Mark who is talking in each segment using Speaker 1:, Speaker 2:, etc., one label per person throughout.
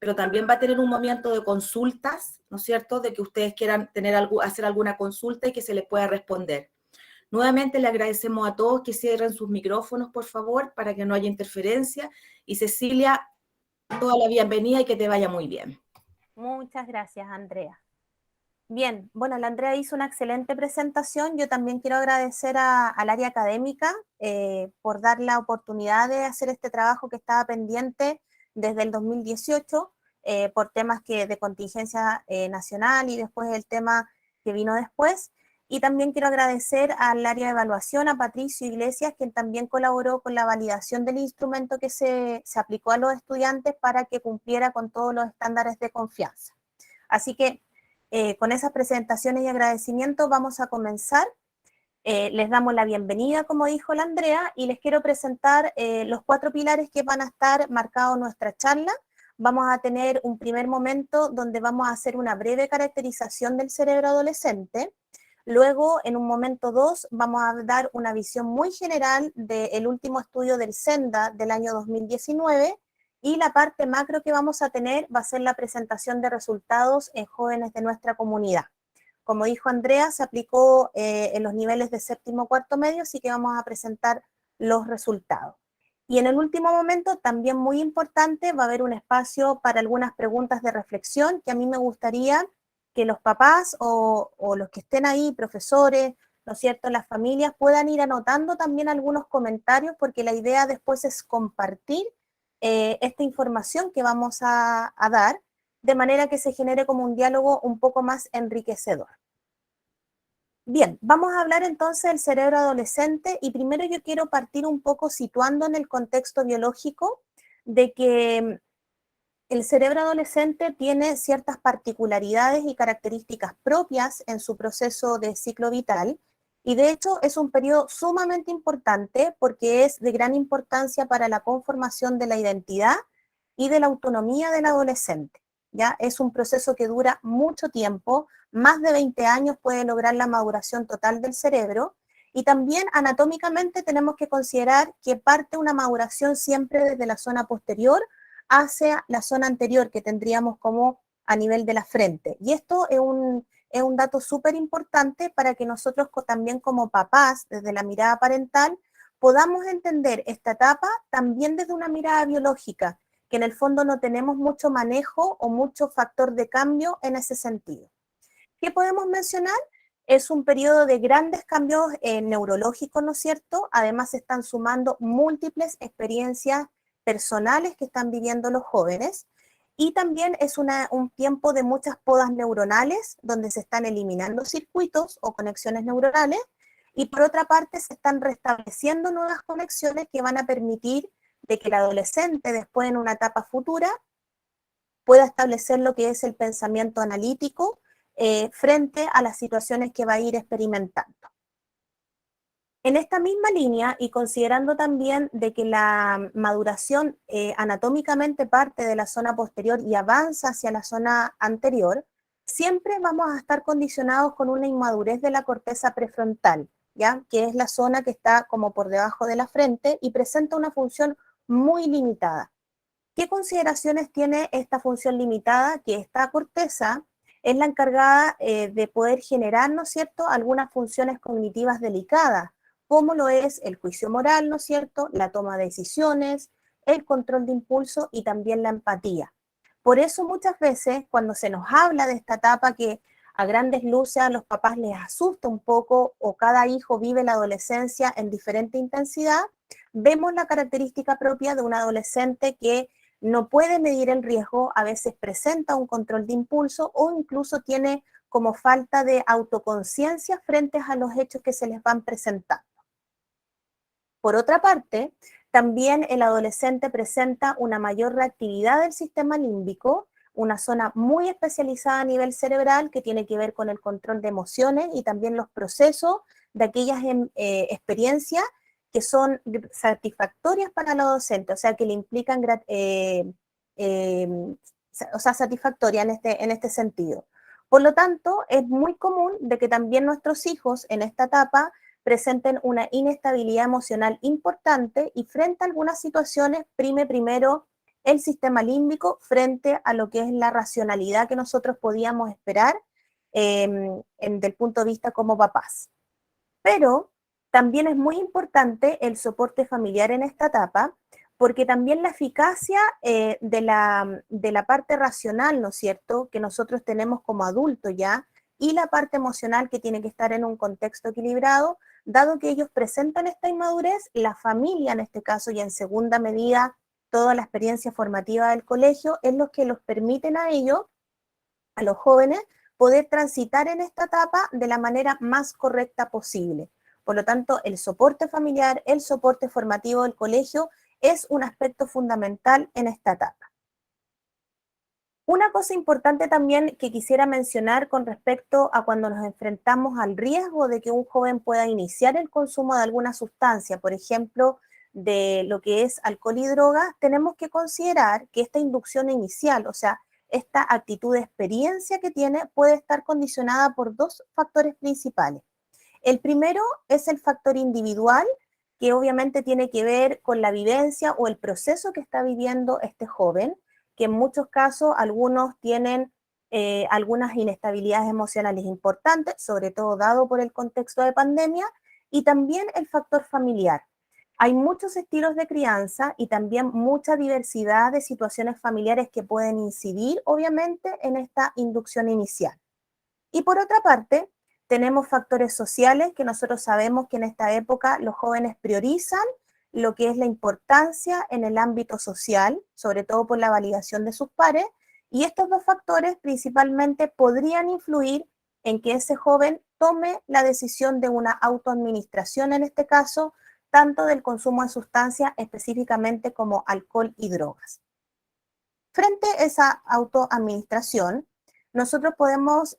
Speaker 1: pero también va a tener un momento de consultas, ¿no es cierto?, de que ustedes quieran hacer alguna consulta y que se les pueda responder. Nuevamente le agradecemos a todos que cierren sus micrófonos, por favor, para que no haya interferencia. Y Cecilia, toda la bienvenida y que te vaya muy bien.
Speaker 2: Muchas gracias, Andrea. Bien, bueno, la Andrea hizo una excelente presentación. Yo también quiero agradecer al área académica por dar la oportunidad de hacer este trabajo que estaba pendiente desde el 2018 por temas de contingencia nacional y después el tema que vino después. Y también quiero agradecer al área de evaluación, a Patricio Iglesias, quien también colaboró con la validación del instrumento que se aplicó a los estudiantes para que cumpliera con todos los estándares de confianza. Así que con esas presentaciones y agradecimientos vamos a comenzar. Les damos la bienvenida, como dijo la Andrea, y les quiero presentar los 4 pilares que van a estar marcados en nuestra charla. Vamos a tener un primer momento donde vamos a hacer una breve caracterización del cerebro adolescente. Luego, en un momento 2, vamos a dar una visión muy general del último estudio del SENDA del año 2019, y la parte macro que vamos a tener va a ser la presentación de resultados en jóvenes de nuestra comunidad. Como dijo Andrea, se aplicó en los niveles de séptimo cuarto medio, así que vamos a presentar los resultados. Y en el último momento, también muy importante, va a haber un espacio para algunas preguntas de reflexión que a mí me gustaría que los papás o los que estén ahí, profesores, ¿no es cierto?, las familias, puedan ir anotando también algunos comentarios, porque la idea después es compartir esta información que vamos a dar, de manera que se genere como un diálogo un poco más enriquecedor. Bien, vamos a hablar entonces del cerebro adolescente, y primero yo quiero partir un poco situando en el contexto biológico de que el cerebro adolescente tiene ciertas particularidades y características propias en su proceso de ciclo vital, y de hecho es un periodo sumamente importante porque es de gran importancia para la conformación de la identidad y de la autonomía del adolescente. ¿Ya? Es un proceso que dura mucho tiempo, más de 20 años puede lograr la maduración total del cerebro, y también anatómicamente tenemos que considerar que parte una maduración siempre desde la zona posterior hacia la zona anterior, que tendríamos como a nivel de la frente. Y esto es un dato súper importante para que nosotros también como papás, desde la mirada parental, podamos entender esta etapa también desde una mirada biológica, que en el fondo no tenemos mucho manejo o mucho factor de cambio en ese sentido. ¿Qué podemos mencionar? Es un periodo de grandes cambios neurológicos, ¿no es cierto? Además se están sumando múltiples experiencias personales que están viviendo los jóvenes, y también es un tiempo de muchas podas neuronales, donde se están eliminando circuitos o conexiones neuronales, y por otra parte se están restableciendo nuevas conexiones que van a permitir de que el adolescente, después en una etapa futura, pueda establecer lo que es el pensamiento analítico frente a las situaciones que va a ir experimentando. En esta misma línea, y considerando también de que la maduración anatómicamente parte de la zona posterior y avanza hacia la zona anterior, siempre vamos a estar condicionados con una inmadurez de la corteza prefrontal, ¿ya? Que es la zona que está como por debajo de la frente y presenta una función muy limitada. ¿Qué consideraciones tiene esta función limitada? Que esta corteza es la encargada de poder generar, ¿no es cierto?, algunas funciones cognitivas delicadas, como lo es el juicio moral, ¿no es cierto?, la toma de decisiones, el control de impulso y también la empatía. Por eso muchas veces cuando se nos habla de esta etapa que a grandes luces a los papás les asusta un poco, o cada hijo vive la adolescencia en diferente intensidad, vemos la característica propia de un adolescente que no puede medir el riesgo, a veces presenta un control de impulso o incluso tiene como falta de autoconciencia frente a los hechos que se les van presentando. Por otra parte, también el adolescente presenta una mayor reactividad del sistema límbico, una zona muy especializada a nivel cerebral que tiene que ver con el control de emociones y también los procesos de aquellas experiencias que son satisfactorias para el adolescente, o sea, que le implican, satisfactoria en este sentido. Por lo tanto, es muy común de que también nuestros hijos en esta etapa presenten una inestabilidad emocional importante, y frente a algunas situaciones prime primero el sistema límbico frente a lo que es la racionalidad que nosotros podíamos esperar del punto de vista como papás. Pero también es muy importante el soporte familiar en esta etapa, porque también la eficacia de la parte racional, ¿no es cierto?, que nosotros tenemos como adultos ya, y la parte emocional que tiene que estar en un contexto equilibrado, dado que ellos presentan esta inmadurez, la familia en este caso y en segunda medida toda la experiencia formativa del colegio es lo que los permiten a ellos, a los jóvenes, poder transitar en esta etapa de la manera más correcta posible. Por lo tanto, el soporte familiar, el soporte formativo del colegio es un aspecto fundamental en esta etapa. Una cosa importante también que quisiera mencionar con respecto a cuando nos enfrentamos al riesgo de que un joven pueda iniciar el consumo de alguna sustancia, por ejemplo, de lo que es alcohol y drogas, tenemos que considerar que esta inducción inicial, o sea, esta actitud de experiencia que tiene, puede estar condicionada por dos factores principales. El primero es el factor individual, que obviamente tiene que ver con la vivencia o el proceso que está viviendo este joven, que en muchos casos algunos tienen algunas inestabilidades emocionales importantes, sobre todo dado por el contexto de pandemia, y también el factor familiar. Hay muchos estilos de crianza y también mucha diversidad de situaciones familiares que pueden incidir, obviamente, en esta inducción inicial. Y por otra parte, tenemos factores sociales que nosotros sabemos que en esta época los jóvenes priorizan lo que es la importancia en el ámbito social, sobre todo por la validación de sus pares, y estos dos factores principalmente podrían influir en que ese joven tome la decisión de una autoadministración, en este caso, tanto del consumo de sustancias específicamente como alcohol y drogas. Frente a esa autoadministración, nosotros podemos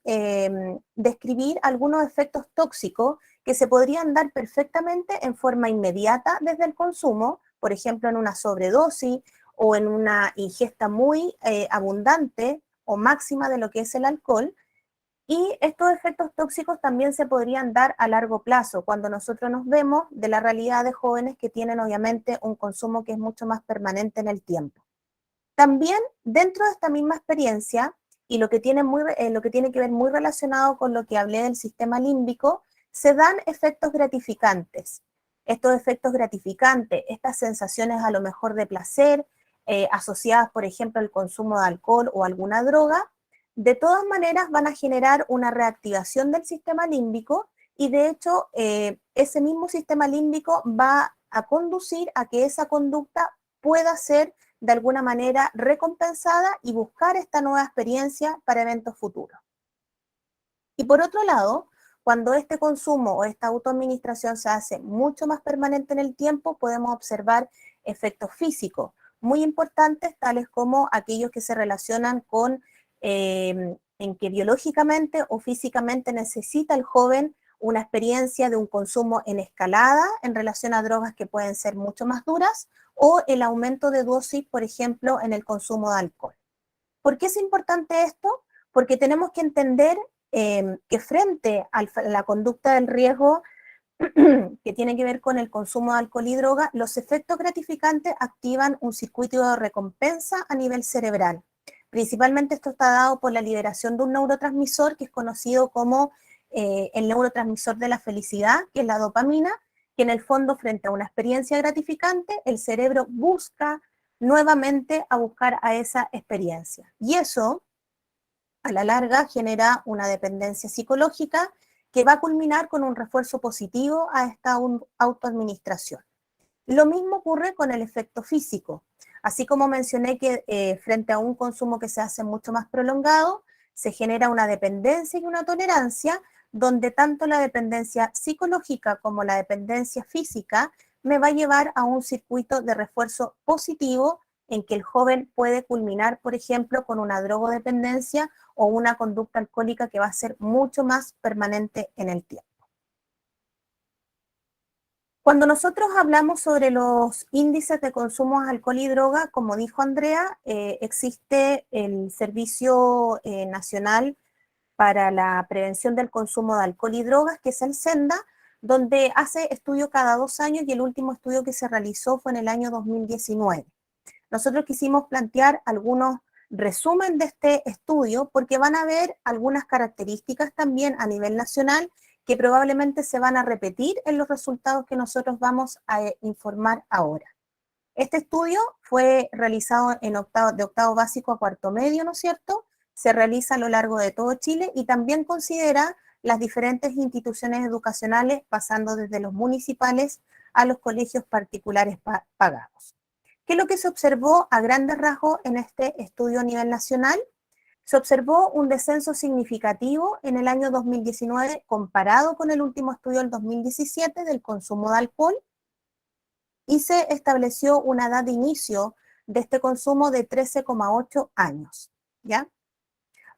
Speaker 2: describir algunos efectos tóxicos que se podrían dar perfectamente en forma inmediata desde el consumo, por ejemplo, en una sobredosis o en una ingesta muy abundante o máxima de lo que es el alcohol. Y estos efectos tóxicos también se podrían dar a largo plazo, cuando nosotros nos vemos de la realidad de jóvenes que tienen obviamente un consumo que es mucho más permanente en el tiempo. También dentro de esta misma experiencia, y lo que tiene que ver muy relacionado con lo que hablé del sistema límbico, se dan efectos gratificantes. Estos efectos gratificantes, estas sensaciones a lo mejor de placer, asociadas por ejemplo al consumo de alcohol o alguna droga, de todas maneras van a generar una reactivación del sistema límbico y de hecho ese mismo sistema límbico va a conducir a que esa conducta pueda ser de alguna manera recompensada y buscar esta nueva experiencia para eventos futuros. Y por otro lado, cuando este consumo o esta autoadministración se hace mucho más permanente en el tiempo, podemos observar efectos físicos muy importantes, tales como aquellos que se relacionan con en que biológicamente o físicamente necesita el joven una experiencia de un consumo en escalada en relación a drogas que pueden ser mucho más duras, o el aumento de dosis, por ejemplo, en el consumo de alcohol. ¿Por qué es importante esto? Porque tenemos que entender que frente a la conducta del riesgo que tiene que ver con el consumo de alcohol y droga, los efectos gratificantes activan un circuito de recompensa a nivel cerebral. Principalmente esto está dado por la liberación de un neurotransmisor que es conocido como el neurotransmisor de la felicidad, que es la dopamina, que en el fondo, frente a una experiencia gratificante, el cerebro busca nuevamente a buscar a esa experiencia. Y eso, a la larga, genera una dependencia psicológica que va a culminar con un refuerzo positivo a esta autoadministración. Lo mismo ocurre con el efecto físico. Así como mencioné que frente a un consumo que se hace mucho más prolongado, se genera una dependencia y una tolerancia, donde tanto la dependencia psicológica como la dependencia física me va a llevar a un circuito de refuerzo positivo en que el joven puede culminar, por ejemplo, con una drogodependencia o una conducta alcohólica que va a ser mucho más permanente en el tiempo. Cuando nosotros hablamos sobre los índices de consumo de alcohol y droga, como dijo Andrea, existe el Servicio Nacional para la Prevención del Consumo de Alcohol y Drogas, que es el SENDA, donde hace estudio cada 2 años y el último estudio que se realizó fue en el año 2019. nosotros quisimos plantear algunos resumen de este estudio porque van a ver algunas características también a nivel nacional que probablemente se van a repetir en los resultados que nosotros vamos a informar ahora. Este estudio fue realizado de octavo básico a cuarto medio, ¿no es cierto? Se realiza a lo largo de todo Chile y también considera las diferentes instituciones educacionales, pasando desde los municipales a los colegios particulares pagados. ¿Qué es lo que se observó a grandes rasgos en este estudio a nivel nacional? Se observó un descenso significativo en el año 2019 comparado con el último estudio del 2017 del consumo de alcohol y se estableció una edad de inicio de este consumo de 13,8 años, ¿ya?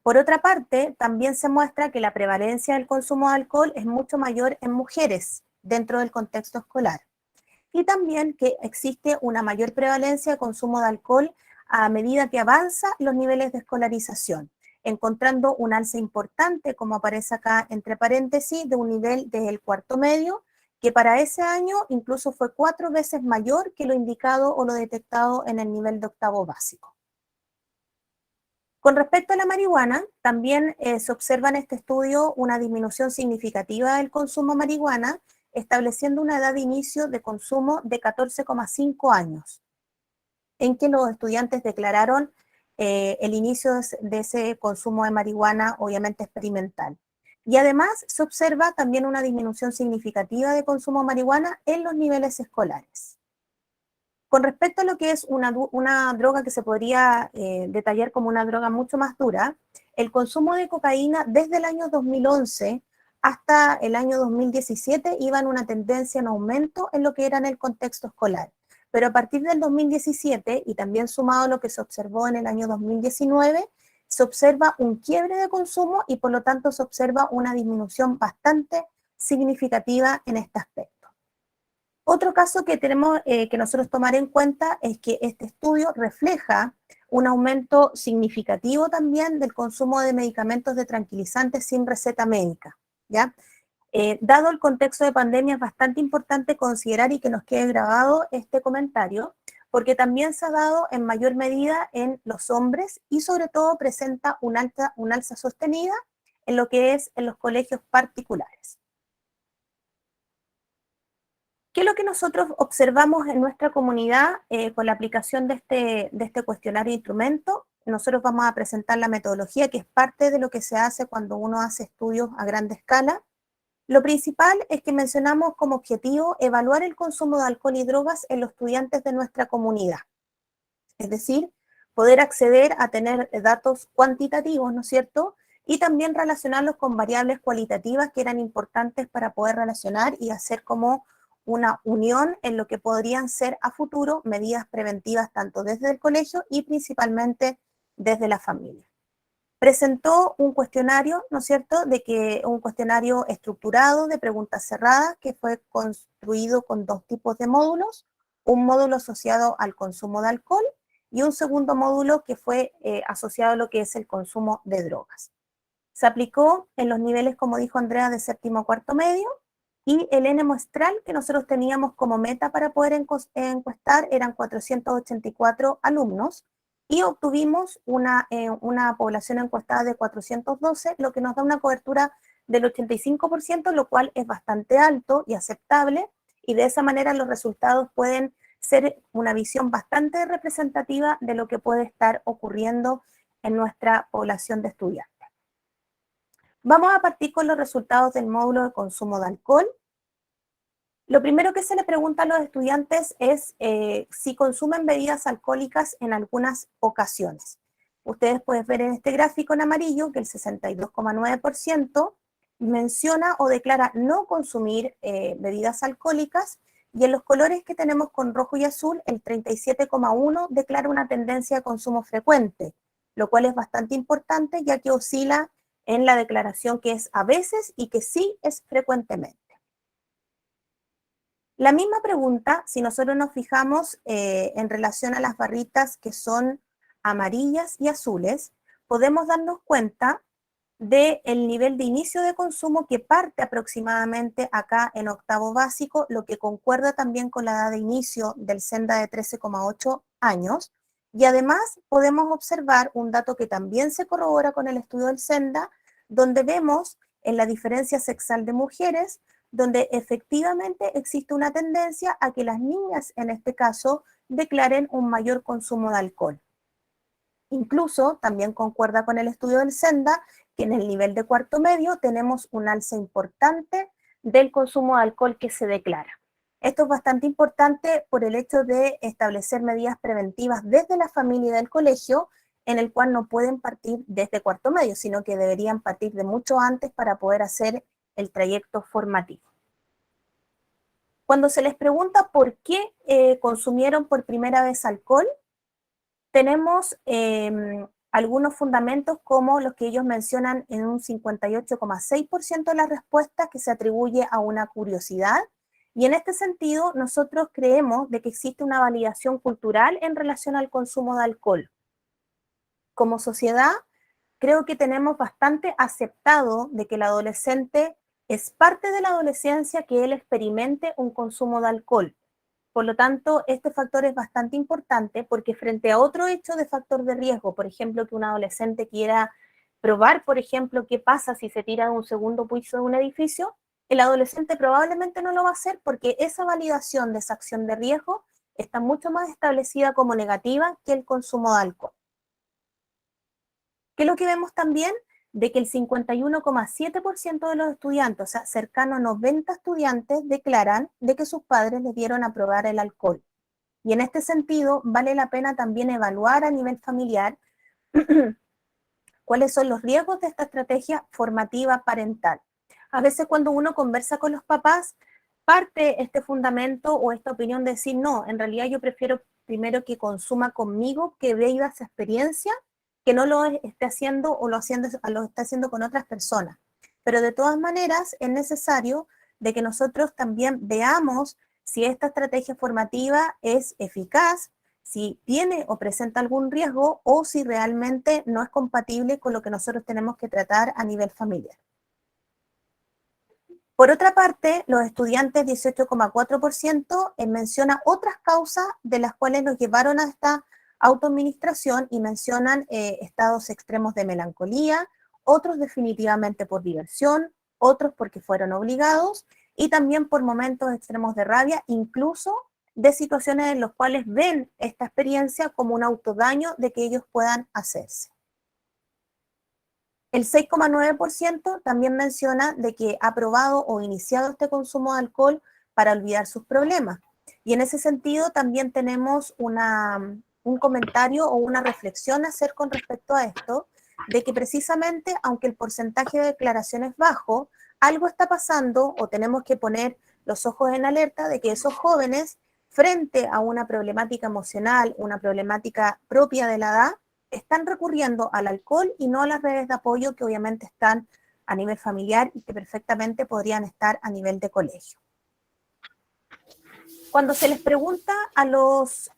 Speaker 2: Por otra parte, también se muestra que la prevalencia del consumo de alcohol es mucho mayor en mujeres dentro del contexto escolar. Y también que existe una mayor prevalencia de consumo de alcohol a medida que avanza los niveles de escolarización, encontrando un alza importante, como aparece acá entre paréntesis, de un nivel del cuarto medio, que para ese año incluso fue 4 veces mayor que lo indicado o lo detectado en el nivel de octavo básico. Con respecto a la marihuana, también se observa en este estudio una disminución significativa del consumo de marihuana, estableciendo una edad de inicio de consumo de 14,5 años, en que los estudiantes declararon el inicio de ese consumo de marihuana, obviamente experimental. Y además se observa también una disminución significativa de consumo de marihuana en los niveles escolares. Con respecto a lo que es una droga que se podría detallar como una droga mucho más dura, el consumo de cocaína desde el año 2011 hasta el año 2017 iba en una tendencia en aumento en lo que era en el contexto escolar. Pero a partir del 2017, y también sumado a lo que se observó en el año 2019, se observa un quiebre de consumo y por lo tanto se observa una disminución bastante significativa en este aspecto. Otro caso que tenemos que nosotros tomar en cuenta es que este estudio refleja un aumento significativo también del consumo de medicamentos de tranquilizantes sin receta médica, ¿ya? Dado el contexto de pandemia es bastante importante considerar y que nos quede grabado este comentario, porque también se ha dado en mayor medida en los hombres y sobre todo presenta un alza sostenida en lo que es en los colegios particulares. ¿Qué es lo que nosotros observamos en nuestra comunidad con la aplicación de este cuestionario de instrumento? Nosotros vamos a presentar la metodología que es parte de lo que se hace cuando uno hace estudios a gran escala. Lo principal es que mencionamos como objetivo evaluar el consumo de alcohol y drogas en los estudiantes de nuestra comunidad. Es decir, poder acceder a tener datos cuantitativos, ¿no es cierto? Y también relacionarlos con variables cualitativas que eran importantes para poder relacionar y hacer como una unión en lo que podrían ser a futuro medidas preventivas tanto desde el colegio y principalmente desde la familia. Presentó un cuestionario, ¿no es cierto?, un cuestionario estructurado de preguntas cerradas que fue construido con 2 tipos de módulos, un módulo asociado al consumo de alcohol y un segundo módulo que fue asociado a lo que es el consumo de drogas. Se aplicó en los niveles, como dijo Andrea, de séptimo a cuarto medio, y el N muestral que nosotros teníamos como meta para poder encuestar eran 484 alumnos, y obtuvimos una población encuestada de 412, lo que nos da una cobertura del 85%, lo cual es bastante alto y aceptable, y de esa manera los resultados pueden ser una visión bastante representativa de lo que puede estar ocurriendo en nuestra población de estudiantes. Vamos a partir con los resultados del módulo de consumo de alcohol. Lo primero que se le pregunta a los estudiantes es si consumen bebidas alcohólicas en algunas ocasiones. Ustedes pueden ver en este gráfico en amarillo que el 62,9% menciona o declara no consumir bebidas alcohólicas, y en los colores que tenemos con rojo y azul, el 37,1% declara una tendencia a consumo frecuente, lo cual es bastante importante ya que oscila en la declaración que es a veces y que sí es frecuentemente. La misma pregunta, si nosotros nos fijamos en relación a las barritas que son amarillas y azules, podemos darnos cuenta del nivel de inicio de consumo que parte aproximadamente acá en octavo básico, lo que concuerda también con la edad de inicio del SENDA de 13,8 años, Y además podemos observar un dato que también se corrobora con el estudio del SENDA, donde vemos en la diferencia sexual de mujeres, donde efectivamente existe una tendencia a que las niñas, en este caso, declaren un mayor consumo de alcohol. Incluso también concuerda con el estudio del SENDA que en el nivel de cuarto medio tenemos un alza importante del consumo de alcohol que se declara. Esto es bastante importante por el hecho de establecer medidas preventivas desde la familia y del colegio, en el cual no pueden partir desde cuarto medio, sino que deberían partir de mucho antes para poder hacer el trayecto formativo. Cuando se les pregunta por qué consumieron por primera vez alcohol, tenemos algunos fundamentos como los que ellos mencionan en un 58,6% de las respuestas que se atribuye a una curiosidad. Y en este sentido, nosotros creemos de que existe una validación cultural en relación al consumo de alcohol. Como sociedad, creo que tenemos bastante aceptado de que el adolescente es parte de la adolescencia que él experimente un consumo de alcohol. Por lo tanto, este factor es bastante importante porque frente a otro hecho de factor de riesgo, por ejemplo, que un adolescente quiera probar, por ejemplo, qué pasa si se tira de un segundo piso de un edificio, el adolescente probablemente no lo va a hacer porque esa validación de esa acción de riesgo está mucho más establecida como negativa que el consumo de alcohol. ¿Qué es lo que vemos también? De que el 51,7% de los estudiantes, o sea, cercano a 90 estudiantes, declaran de que sus padres les dieron a probar el alcohol. Y en este sentido, vale la pena también evaluar a nivel familiar cuáles son los riesgos de esta estrategia formativa parental. A veces cuando uno conversa con los papás, parte este fundamento o esta opinión de decir, no, en realidad yo prefiero primero que consuma conmigo, que viva esa experiencia, que no lo esté haciendo o lo esté haciendo con otras personas. Pero de todas maneras es necesario de que nosotros también veamos si esta estrategia formativa es eficaz, si tiene o presenta algún riesgo o si realmente no es compatible con lo que nosotros tenemos que tratar a nivel familiar. Por otra parte, los estudiantes, 18,4%, menciona otras causas de las cuales los llevaron a esta autoadministración y mencionan estados extremos de melancolía, otros definitivamente por diversión, otros porque fueron obligados y también por momentos extremos de rabia, incluso de situaciones en las cuales ven esta experiencia como un autodaño de que ellos puedan hacerse. El 6,9% también menciona de que ha probado o iniciado este consumo de alcohol para olvidar sus problemas. Y en ese sentido también tenemos un comentario o una reflexión a hacer con respecto a esto, de que precisamente, aunque el porcentaje de declaración es bajo, algo está pasando o tenemos que poner los ojos en alerta de que esos jóvenes, frente a una problemática emocional, una problemática propia de la edad, están recurriendo al alcohol y no a las redes de apoyo que obviamente están a nivel familiar y que perfectamente podrían estar a nivel de colegio. Cuando se les pregunta a los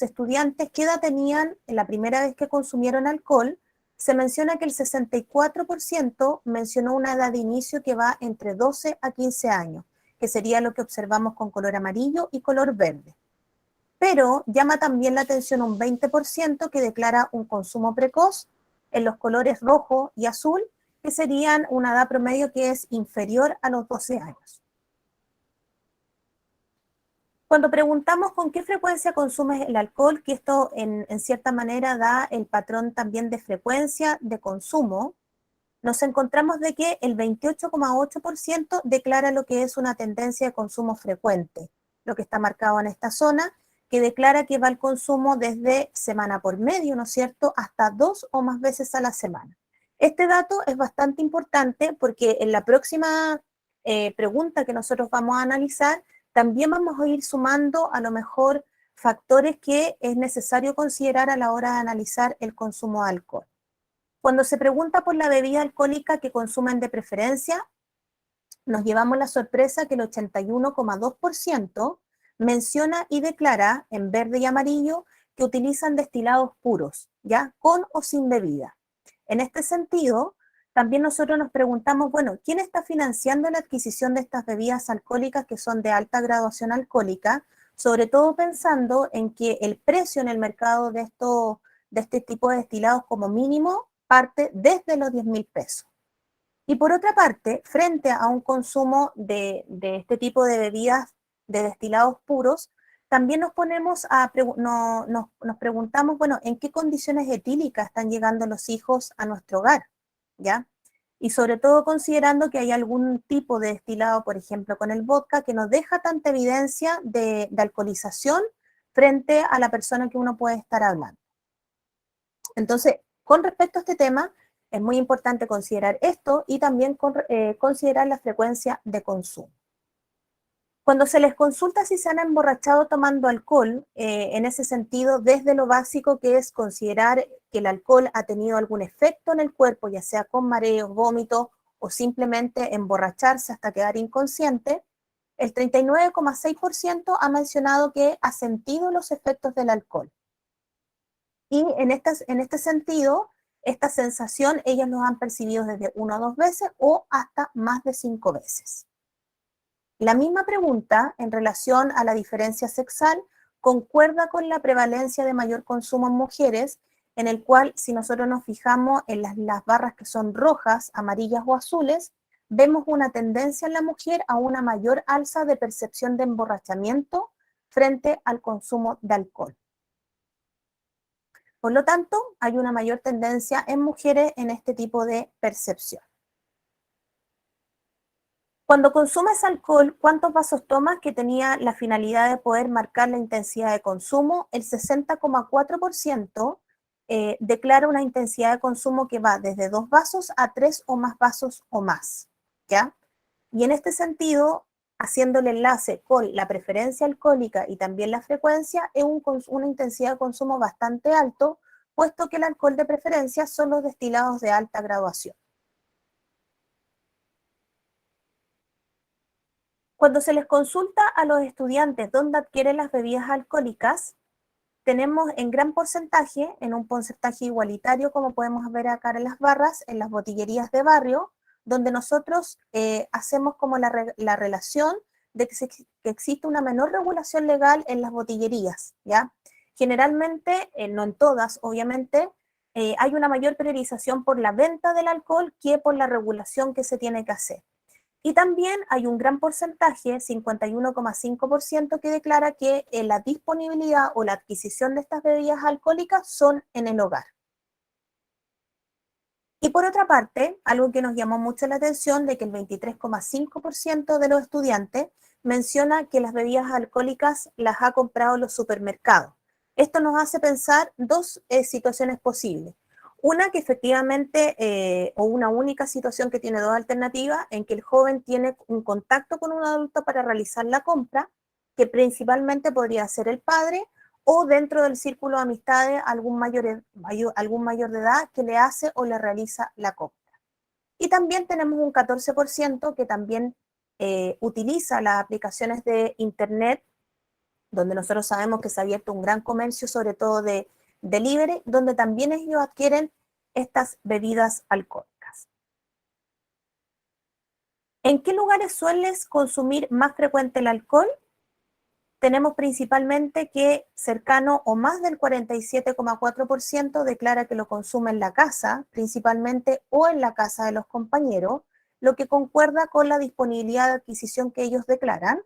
Speaker 2: estudiantes qué edad tenían la primera vez que consumieron alcohol, se menciona que el 64% mencionó una edad de inicio que va entre 12 a 15 años, que sería lo que observamos con color amarillo y color verde. Pero llama también la atención un 20% que declara un consumo precoz en los colores rojo y azul, que serían una edad promedio que es inferior a los 12 años. Cuando preguntamos con qué frecuencia consumes el alcohol, que esto en cierta manera da el patrón también de frecuencia de consumo, nos encontramos de que el 28,8% declara lo que es una tendencia de consumo frecuente, lo que está marcado en esta zona, que declara que va al consumo desde semana por medio, ¿no es cierto?, hasta 2 o más veces a la semana. Este dato es bastante importante porque en la próxima pregunta que nosotros vamos a analizar, también vamos a ir sumando a lo mejor factores que es necesario considerar a la hora de analizar el consumo de alcohol. Cuando se pregunta por la bebida alcohólica que consumen de preferencia, nos llevamos la sorpresa que el 81,2% menciona y declara en verde y amarillo que utilizan destilados puros, ¿ya? Con o sin bebida. En este sentido, también nosotros nos preguntamos, bueno, ¿quién está financiando la adquisición de estas bebidas alcohólicas que son de alta graduación alcohólica? sobre todo pensando en que el precio en el mercado de este tipo de destilados como mínimo parte desde los 10.000 pesos. Y por otra parte, frente a un consumo de este tipo de bebidas de destilados puros, también nos preguntamos, bueno, ¿en qué condiciones etílicas están llegando los hijos a nuestro hogar? ¿Ya? Y sobre todo considerando que hay algún tipo de destilado, por ejemplo, con el vodka, que nos deja tanta evidencia de alcoholización frente a la persona que uno puede estar hablando. Entonces, con respecto a este tema, es muy importante considerar esto y también considerar la frecuencia de consumo. Cuando se les consulta si se han emborrachado tomando alcohol, en ese sentido, desde lo básico que es considerar que el alcohol ha tenido algún efecto en el cuerpo, ya sea con mareos, vómitos o simplemente emborracharse hasta quedar inconsciente, el 39,6% ha mencionado que ha sentido los efectos del alcohol. Y en este sentido, esta sensación ellas lo han percibido desde 1 a 2 veces o hasta más de 5 veces. La misma pregunta en relación a la diferencia sexual concuerda con la prevalencia de mayor consumo en mujeres, en el cual si nosotros nos fijamos en las barras que son rojas, amarillas o azules, vemos una tendencia en la mujer a una mayor alza de percepción de emborrachamiento frente al consumo de alcohol. Por lo tanto, hay una mayor tendencia en mujeres en este tipo de percepción. Cuando consumes alcohol, ¿cuántos vasos tomas? Que tenía la finalidad de poder marcar la intensidad de consumo. El 60,4% declara una intensidad de consumo que va desde 2 vasos a 3 o más vasos o más, ¿ya? Y en este sentido, haciendo el enlace con la preferencia alcohólica y también la frecuencia, es una intensidad de consumo bastante alto, puesto que el alcohol de preferencia son los destilados de alta graduación. Cuando se les consulta a los estudiantes dónde adquieren las bebidas alcohólicas, tenemos en gran porcentaje, en un porcentaje igualitario, como podemos ver acá en las barras, en las botillerías de barrio, donde nosotros hacemos como la relación de que existe una menor regulación legal en las botillerías, ¿ya? Generalmente, no en todas, obviamente, hay una mayor priorización por la venta del alcohol que por la regulación que se tiene que hacer. Y también hay un gran porcentaje, 51,5%, que declara que la disponibilidad o la adquisición de estas bebidas alcohólicas son en el hogar. Y por otra parte, algo que nos llamó mucho la atención de que el 23,5% de los estudiantes menciona que las bebidas alcohólicas las ha comprado en los supermercados. Esto nos hace pensar dos situaciones posibles. Una que efectivamente, o una única situación que tiene dos alternativas, en que el joven tiene un contacto con un adulto para realizar la compra, que principalmente podría ser el padre, o dentro del círculo de amistades algún mayor de edad que le hace o le realiza la compra. Y también tenemos un 14% que también utiliza las aplicaciones de Internet, donde nosotros sabemos que se ha abierto un gran comercio, sobre todo de delivery, donde también ellos adquieren estas bebidas alcohólicas. ¿En qué lugares sueles consumir más frecuente el alcohol? Tenemos principalmente que cercano o más del 47,4% declara que lo consume en la casa, principalmente, o en la casa de los compañeros, lo que concuerda con la disponibilidad de adquisición que ellos declaran,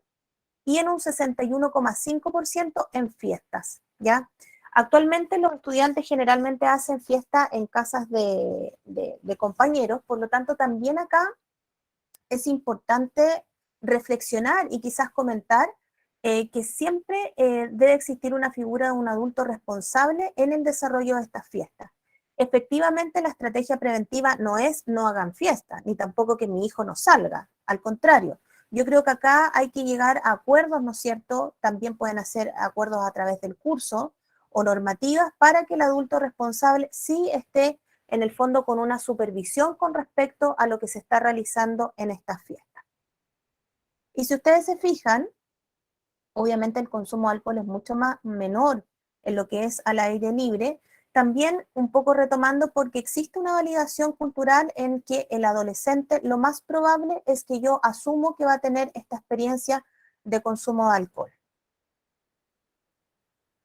Speaker 2: y en un 61,5% en fiestas, ¿ya? Actualmente los estudiantes generalmente hacen fiesta en casas de compañeros, por lo tanto también acá es importante reflexionar y quizás comentar que siempre debe existir una figura de un adulto responsable en el desarrollo de estas fiestas. Efectivamente, la estrategia preventiva no es no hagan fiesta, ni tampoco que mi hijo no salga. Al contrario, yo creo que acá hay que llegar a acuerdos, ¿no es cierto? También pueden hacer acuerdos a través del curso o normativas para que el adulto responsable sí esté en el fondo con una supervisión con respecto a lo que se está realizando en estas fiestas. Y si ustedes se fijan, obviamente el consumo de alcohol es mucho más menor en lo que es al aire libre, también un poco retomando porque existe una validación cultural en que el adolescente lo más probable es que yo asumo que va a tener esta experiencia de consumo de alcohol.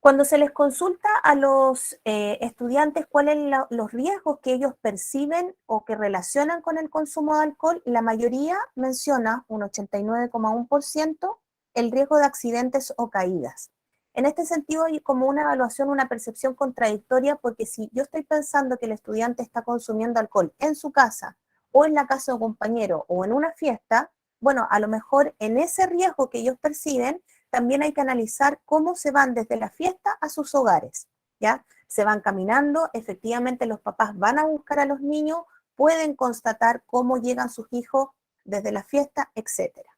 Speaker 2: Cuando se les consulta a los estudiantes cuáles son los riesgos que ellos perciben o que relacionan con el consumo de alcohol, la mayoría menciona, un 89,1%, el riesgo de accidentes o caídas. En este sentido hay como una evaluación, una percepción contradictoria, porque si yo estoy pensando que el estudiante está consumiendo alcohol en su casa o en la casa de un compañero o en una fiesta, bueno, a lo mejor en ese riesgo que ellos perciben, también hay que analizar cómo se van desde la fiesta a sus hogares, ¿ya? Se van caminando, efectivamente los papás van a buscar a los niños, pueden constatar cómo llegan sus hijos desde la fiesta, etcétera.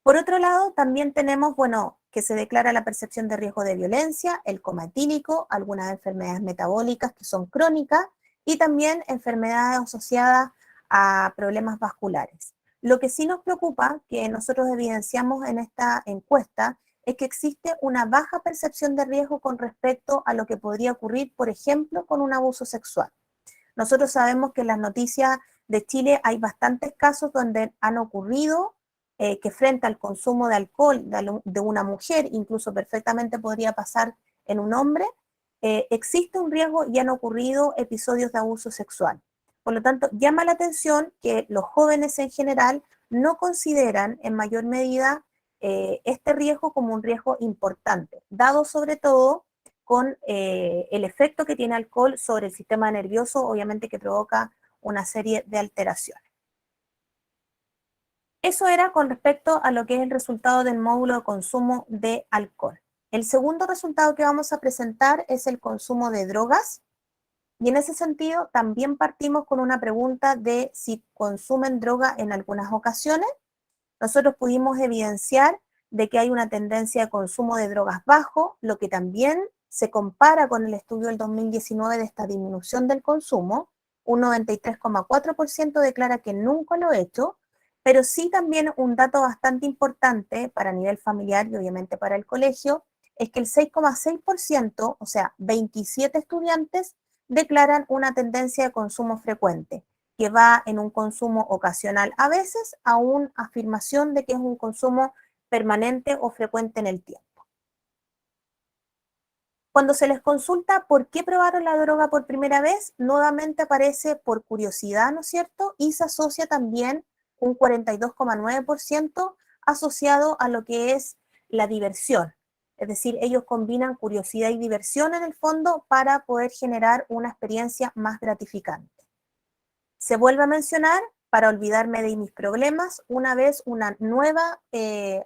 Speaker 2: Por otro lado, también tenemos, bueno, que se declara la percepción de riesgo de violencia, el coma etílico, algunas enfermedades metabólicas que son crónicas y también enfermedades asociadas a problemas vasculares. Lo que sí nos preocupa, que nosotros evidenciamos en esta encuesta, es que existe una baja percepción de riesgo con respecto a lo que podría ocurrir, por ejemplo, con un abuso sexual. Nosotros sabemos que en las noticias de Chile hay bastantes casos donde han ocurrido que frente al consumo de alcohol de una mujer, incluso perfectamente podría pasar en un hombre, existe un riesgo y han ocurrido episodios de abuso sexual. Por lo tanto, llama la atención que los jóvenes en general no consideran en mayor medida este riesgo como un riesgo importante, dado sobre todo con el efecto que tiene alcohol sobre el sistema nervioso, obviamente que provoca una serie de alteraciones. Eso era con respecto a lo que es el resultado del módulo de consumo de alcohol. El segundo resultado que vamos a presentar es el consumo de drogas. Y en ese sentido también partimos con una pregunta de si consumen droga en algunas ocasiones. Nosotros pudimos evidenciar de que hay una tendencia de consumo de drogas bajo, lo que también se compara con el estudio del 2019 de esta disminución del consumo. Un 93,4% declara que nunca lo ha hecho, pero sí también un dato bastante importante para nivel familiar y obviamente para el colegio, es que el 6,6%, o sea, 27 estudiantes, declaran una tendencia de consumo frecuente, que va en un consumo ocasional a veces a una afirmación de que es un consumo permanente o frecuente en el tiempo. Cuando se les consulta por qué probaron la droga por primera vez, nuevamente aparece por curiosidad, ¿no es cierto? Y se asocia también un 42,9% asociado a lo que es la diversión. Es decir, ellos combinan curiosidad y diversión en el fondo para poder generar una experiencia más gratificante. Se vuelve a mencionar, para olvidarme de mis problemas, una vez una nueva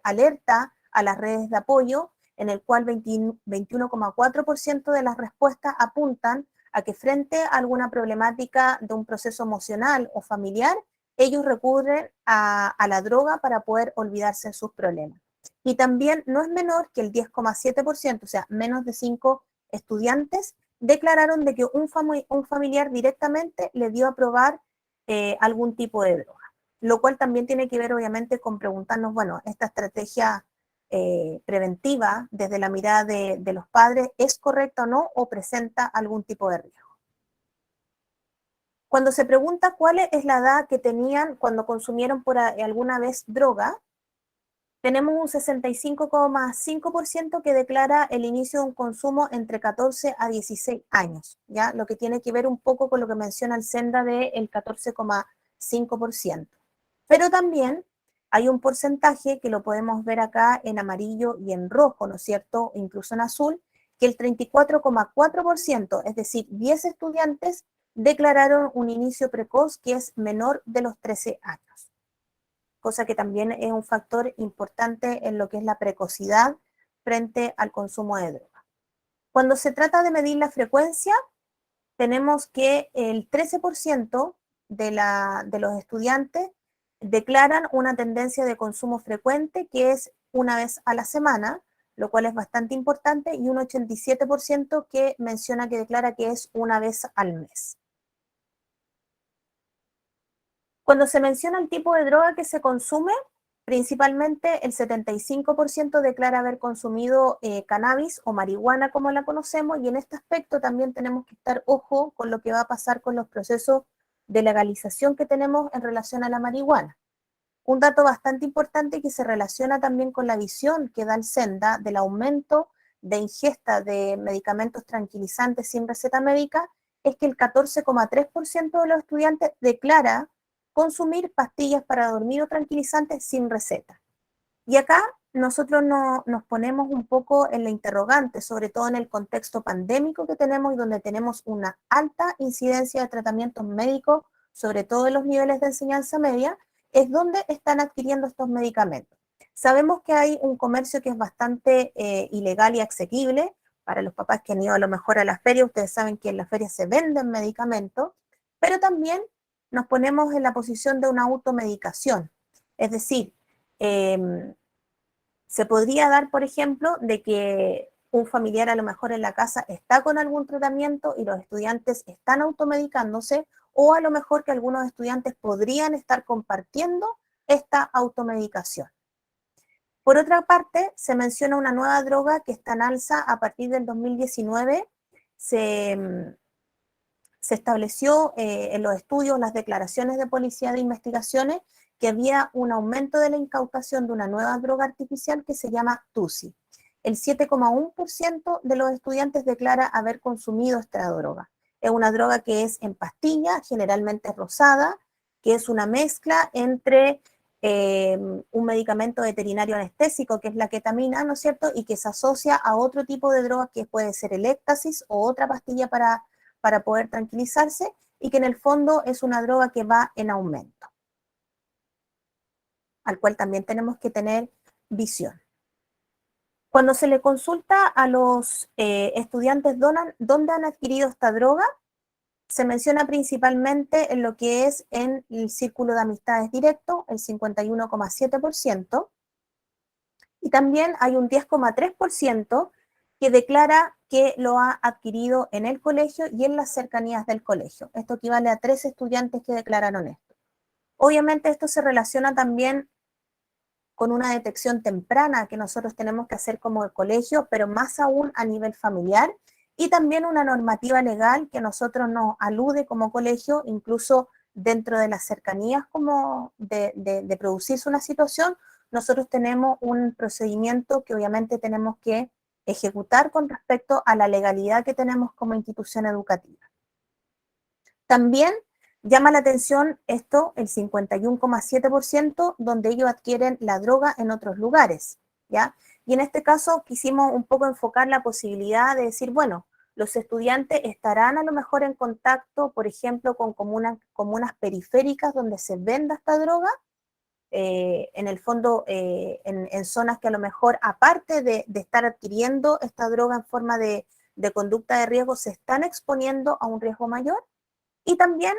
Speaker 2: alerta a las redes de apoyo, en el cual 21,4% de las respuestas apuntan a que frente a alguna problemática de un proceso emocional o familiar, ellos recurren a la droga para poder olvidarse de sus problemas. Y también no es menor que el 10,7%, o sea, menos de 5 estudiantes, declararon de que un familiar directamente le dio a probar algún tipo de droga, lo cual también tiene que ver obviamente con preguntarnos, bueno, esta estrategia preventiva desde la mirada de los padres, ¿es correcta o no o presenta algún tipo de riesgo? Cuando se pregunta cuál es la edad que tenían cuando consumieron por alguna vez droga, tenemos un 65,5% que declara el inicio de un consumo entre 14 a 16 años, ¿ya? Lo que tiene que ver un poco con lo que menciona el Senda del 14,5%. Pero también hay un porcentaje que lo podemos ver acá en amarillo y en rojo, ¿no es cierto? Incluso en azul, que el 34,4%, es decir, 10 estudiantes declararon un inicio precoz que es menor de los 13 años. Cosa que también es un factor importante en lo que es la precocidad frente al consumo de droga. Cuando se trata de medir la frecuencia, tenemos que el 13% de los estudiantes declaran una tendencia de consumo frecuente que es una vez a la semana, lo cual es bastante importante, y un 87% que menciona que declara que es una vez al mes. Cuando se menciona el tipo de droga que se consume, principalmente el 75% declara haber consumido cannabis o marihuana como la conocemos, y en este aspecto también tenemos que estar ojo con lo que va a pasar con los procesos de legalización que tenemos en relación a la marihuana. un dato bastante importante que se relaciona también con la visión que da el SENDA del aumento de ingesta de medicamentos tranquilizantes sin receta médica, es que el 14,3% de los estudiantes declara consumir pastillas para dormir o tranquilizantes sin receta. Y acá nosotros nos ponemos un poco en la interrogante, sobre todo en el contexto pandémico que tenemos y donde tenemos una alta incidencia de tratamientos médicos, sobre todo en los niveles de enseñanza media, es donde están adquiriendo estos medicamentos. Sabemos que hay un comercio que es bastante ilegal y asequible. Para los papás que han ido a lo mejor a la feria, ustedes saben que en la feria se venden medicamentos, pero también nos ponemos en la posición de una automedicación. Es decir, se podría dar, por ejemplo, de que un familiar a lo mejor en la casa está con algún tratamiento y los estudiantes están automedicándose, o a lo mejor que algunos estudiantes podrían estar compartiendo esta automedicación. Por otra parte, se menciona una nueva droga que está en alza a partir del 2019. Se estableció en los estudios, las declaraciones de policía de investigaciones, que había un aumento de la incautación de una nueva droga artificial que se llama TUSI. El 7,1% de los estudiantes declara haber consumido esta droga. Es una droga que es en pastilla, generalmente rosada, que es una mezcla entre un medicamento veterinario anestésico, que es la ketamina, ¿no es cierto?, y que se asocia a otro tipo de droga que puede ser el éxtasis o otra pastilla para poder tranquilizarse, y que en el fondo es una droga que va en aumento, al cual también tenemos que tener visión. Cuando se le consulta a los estudiantes dónde han adquirido esta droga, se menciona principalmente en lo que es en el círculo de amistades directo, el 51,7%, y también hay un 10,3% que declara que lo ha adquirido en el colegio y en las cercanías del colegio. Esto equivale a 3 estudiantes que declararon esto. Obviamente esto se relaciona también con una detección temprana que nosotros tenemos que hacer como colegio, pero más aún a nivel familiar, y también una normativa legal que nosotros nos alude como colegio, incluso dentro de las cercanías como de producirse una situación, nosotros tenemos un procedimiento que obviamente tenemos que ejecutar con respecto a la legalidad que tenemos como institución educativa. También llama la atención esto, el 51,7%, donde ellos adquieren la droga en otros lugares, ¿ya? Y en este caso quisimos un poco enfocar la posibilidad de decir, bueno, los estudiantes estarán a lo mejor en contacto, por ejemplo, con comunas periféricas donde se venda esta droga, en el fondo en zonas que a lo mejor, aparte de estar adquiriendo esta droga en forma de conducta de riesgo, se están exponiendo a un riesgo mayor. Y también,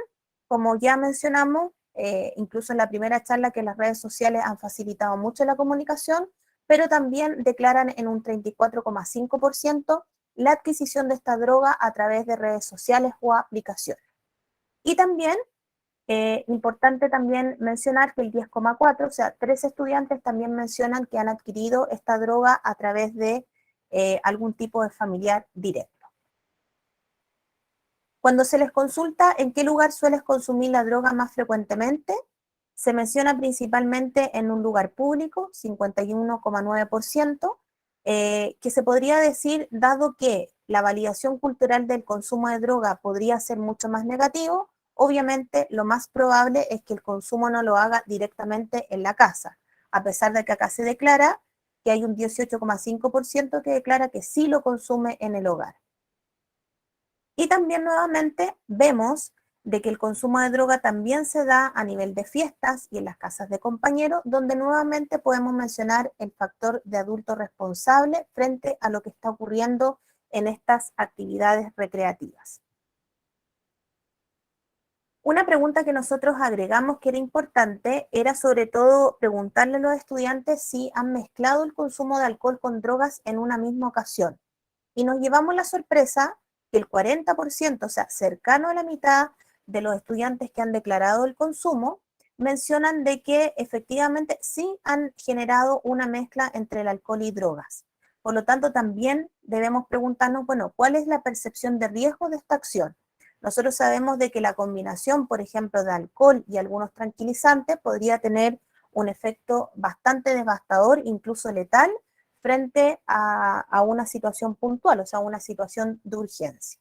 Speaker 2: como ya mencionamos, incluso en la primera charla, que las redes sociales han facilitado mucho la comunicación, pero también declaran en un 34,5% la adquisición de esta droga a través de redes sociales o aplicaciones. Y también, importante también mencionar que el 10,4%, o sea, 3 estudiantes también mencionan que han adquirido esta droga a través de algún tipo de familiar directo. Cuando se les consulta en qué lugar sueles consumir la droga más frecuentemente, se menciona principalmente en un lugar público, 51,9%, que se podría decir, dado que la validación cultural del consumo de droga podría ser mucho más negativo, obviamente lo más probable es que el consumo no lo haga directamente en la casa, a pesar de que acá se declara que hay un 18,5% que declara que sí lo consume en el hogar. Y también nuevamente vemos de que el consumo de droga también se da a nivel de fiestas y en las casas de compañeros, donde nuevamente podemos mencionar el factor de adulto responsable frente a lo que está ocurriendo en estas actividades recreativas. Una pregunta que nosotros agregamos que era importante era sobre todo preguntarle a los estudiantes si han mezclado el consumo de alcohol con drogas en una misma ocasión. Y nos llevamos la sorpresa que el 40%, o sea, cercano a la mitad de los estudiantes que han declarado el consumo, mencionan de que efectivamente sí han generado una mezcla entre el alcohol y drogas. Por lo tanto, también debemos preguntarnos, bueno, ¿cuál es la percepción de riesgo de esta acción? Nosotros sabemos de que la combinación, por ejemplo, de alcohol y algunos tranquilizantes podría tener un efecto bastante devastador, incluso letal, frente a una situación puntual, o sea, una situación de urgencia.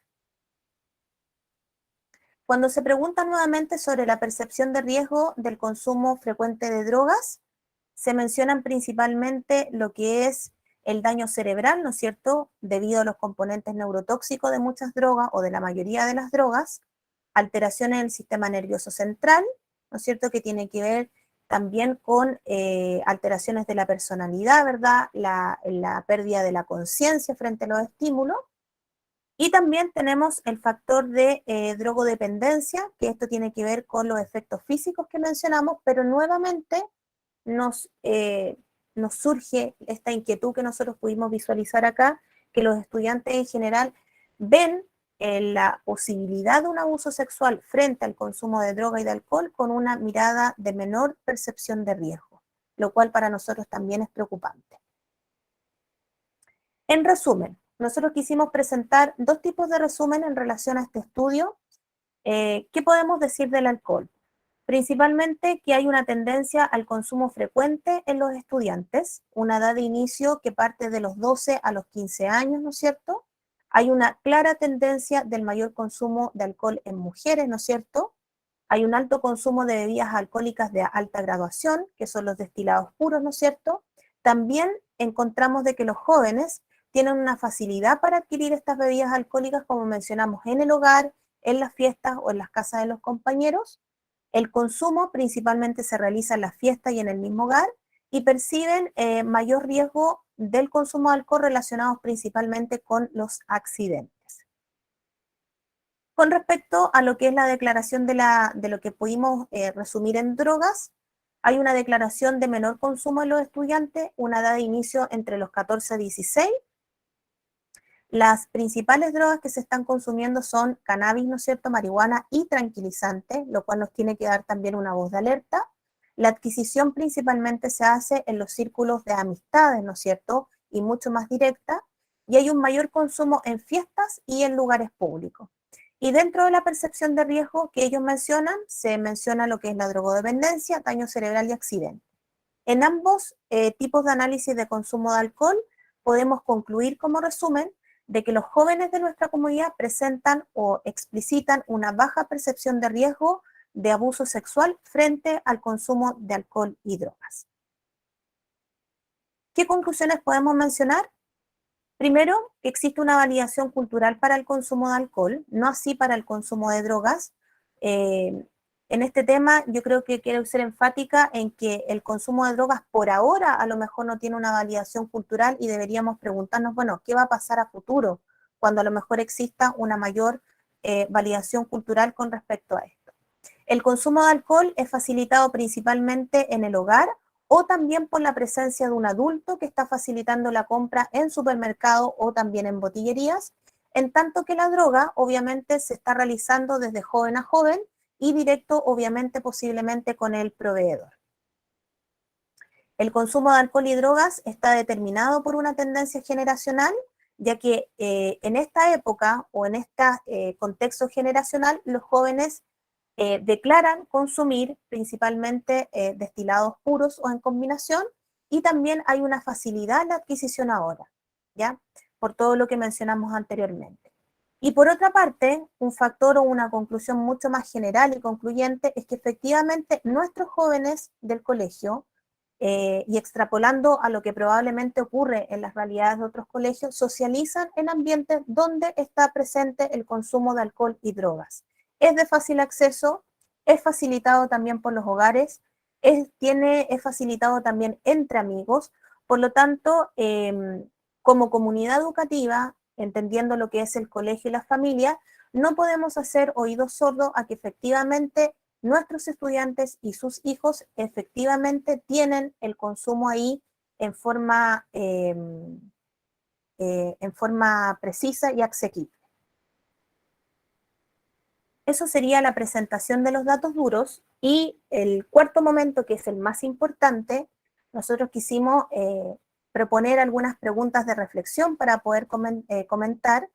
Speaker 2: Cuando se pregunta nuevamente sobre la percepción de riesgo del consumo frecuente de drogas, se mencionan principalmente lo que es el daño cerebral, ¿no es cierto?, debido a los componentes neurotóxicos de muchas drogas o de la mayoría de las drogas, alteraciones en el sistema nervioso central, ¿no es cierto?, que tiene que ver también con alteraciones de la personalidad, ¿verdad?, la pérdida de la conciencia frente a los estímulos. Y también tenemos el factor de drogodependencia, que esto tiene que ver con los efectos físicos que mencionamos, pero nuevamente nos surge esta inquietud que nosotros pudimos visualizar acá, que los estudiantes en general ven la posibilidad de un abuso sexual frente al consumo de droga y de alcohol con una mirada de menor percepción de riesgo, lo cual para nosotros también es preocupante. En resumen, nosotros quisimos presentar dos tipos de resumen en relación a este estudio. ¿Qué podemos decir del alcohol? Principalmente que hay una tendencia al consumo frecuente en los estudiantes, una edad de inicio que parte de los 12 a los 15 años, ¿no es cierto? Hay una clara tendencia del mayor consumo de alcohol en mujeres, ¿no es cierto? Hay un alto consumo de bebidas alcohólicas de alta graduación, que son los destilados puros, ¿no es cierto? También encontramos de que los jóvenes tienen una facilidad para adquirir estas bebidas alcohólicas, como mencionamos, en el hogar, en las fiestas o en las casas de los compañeros. El consumo principalmente se realiza en las fiestas y en el mismo hogar y perciben mayor riesgo del consumo de alcohol relacionados principalmente con los accidentes. Con respecto a lo que es la declaración de lo que pudimos resumir en drogas, hay una declaración de menor consumo en los estudiantes, una edad de inicio entre los 14 y 16. Las principales drogas que se están consumiendo son cannabis, ¿no es cierto?, marihuana y tranquilizantes, lo cual nos tiene que dar también una voz de alerta. La adquisición principalmente se hace en los círculos de amistades, ¿no es cierto?, y mucho más directa, y hay un mayor consumo en fiestas y en lugares públicos. Y dentro de la percepción de riesgo que ellos mencionan, se menciona lo que es la drogodependencia, daño cerebral y accidente. En ambos tipos de análisis de consumo de alcohol, podemos concluir como resumen de que los jóvenes de nuestra comunidad presentan o explicitan una baja percepción de riesgo de abuso sexual frente al consumo de alcohol y drogas. ¿Qué conclusiones podemos mencionar? Primero, que existe una validación cultural para el consumo de alcohol, no así para el consumo de drogas. En este tema yo creo que quiero ser enfática en que el consumo de drogas por ahora a lo mejor no tiene una validación cultural y deberíamos preguntarnos, bueno, ¿qué va a pasar a futuro cuando a lo mejor exista una mayor validación cultural con respecto a esto? El consumo de alcohol es facilitado principalmente en el hogar o también por la presencia de un adulto que está facilitando la compra en supermercado o también en botillerías, en tanto que la droga obviamente se está realizando desde joven a joven y directo obviamente posiblemente con el proveedor. El consumo de alcohol y drogas está determinado por una tendencia generacional, ya que en esta época o en este contexto generacional los jóvenes declaran consumir principalmente destilados puros o en combinación, y también hay una facilidad en la adquisición ahora, ¿ya? Por todo lo que mencionamos anteriormente. Y por otra parte, un factor o una conclusión mucho más general y concluyente es que efectivamente nuestros jóvenes del colegio, y extrapolando a lo que probablemente ocurre en las realidades de otros colegios, socializan en ambientes donde está presente el consumo de alcohol y drogas. Es de fácil acceso, es facilitado también por los hogares, es facilitado también entre amigos, por lo tanto, como comunidad educativa, entendiendo lo que es el colegio y la familia, no podemos hacer oídos sordos a que efectivamente nuestros estudiantes y sus hijos efectivamente tienen el consumo ahí en forma precisa y asequible. Eso sería la presentación de los datos duros, y el cuarto momento, que es el más importante, nosotros quisimos proponer algunas preguntas de reflexión para poder comentar,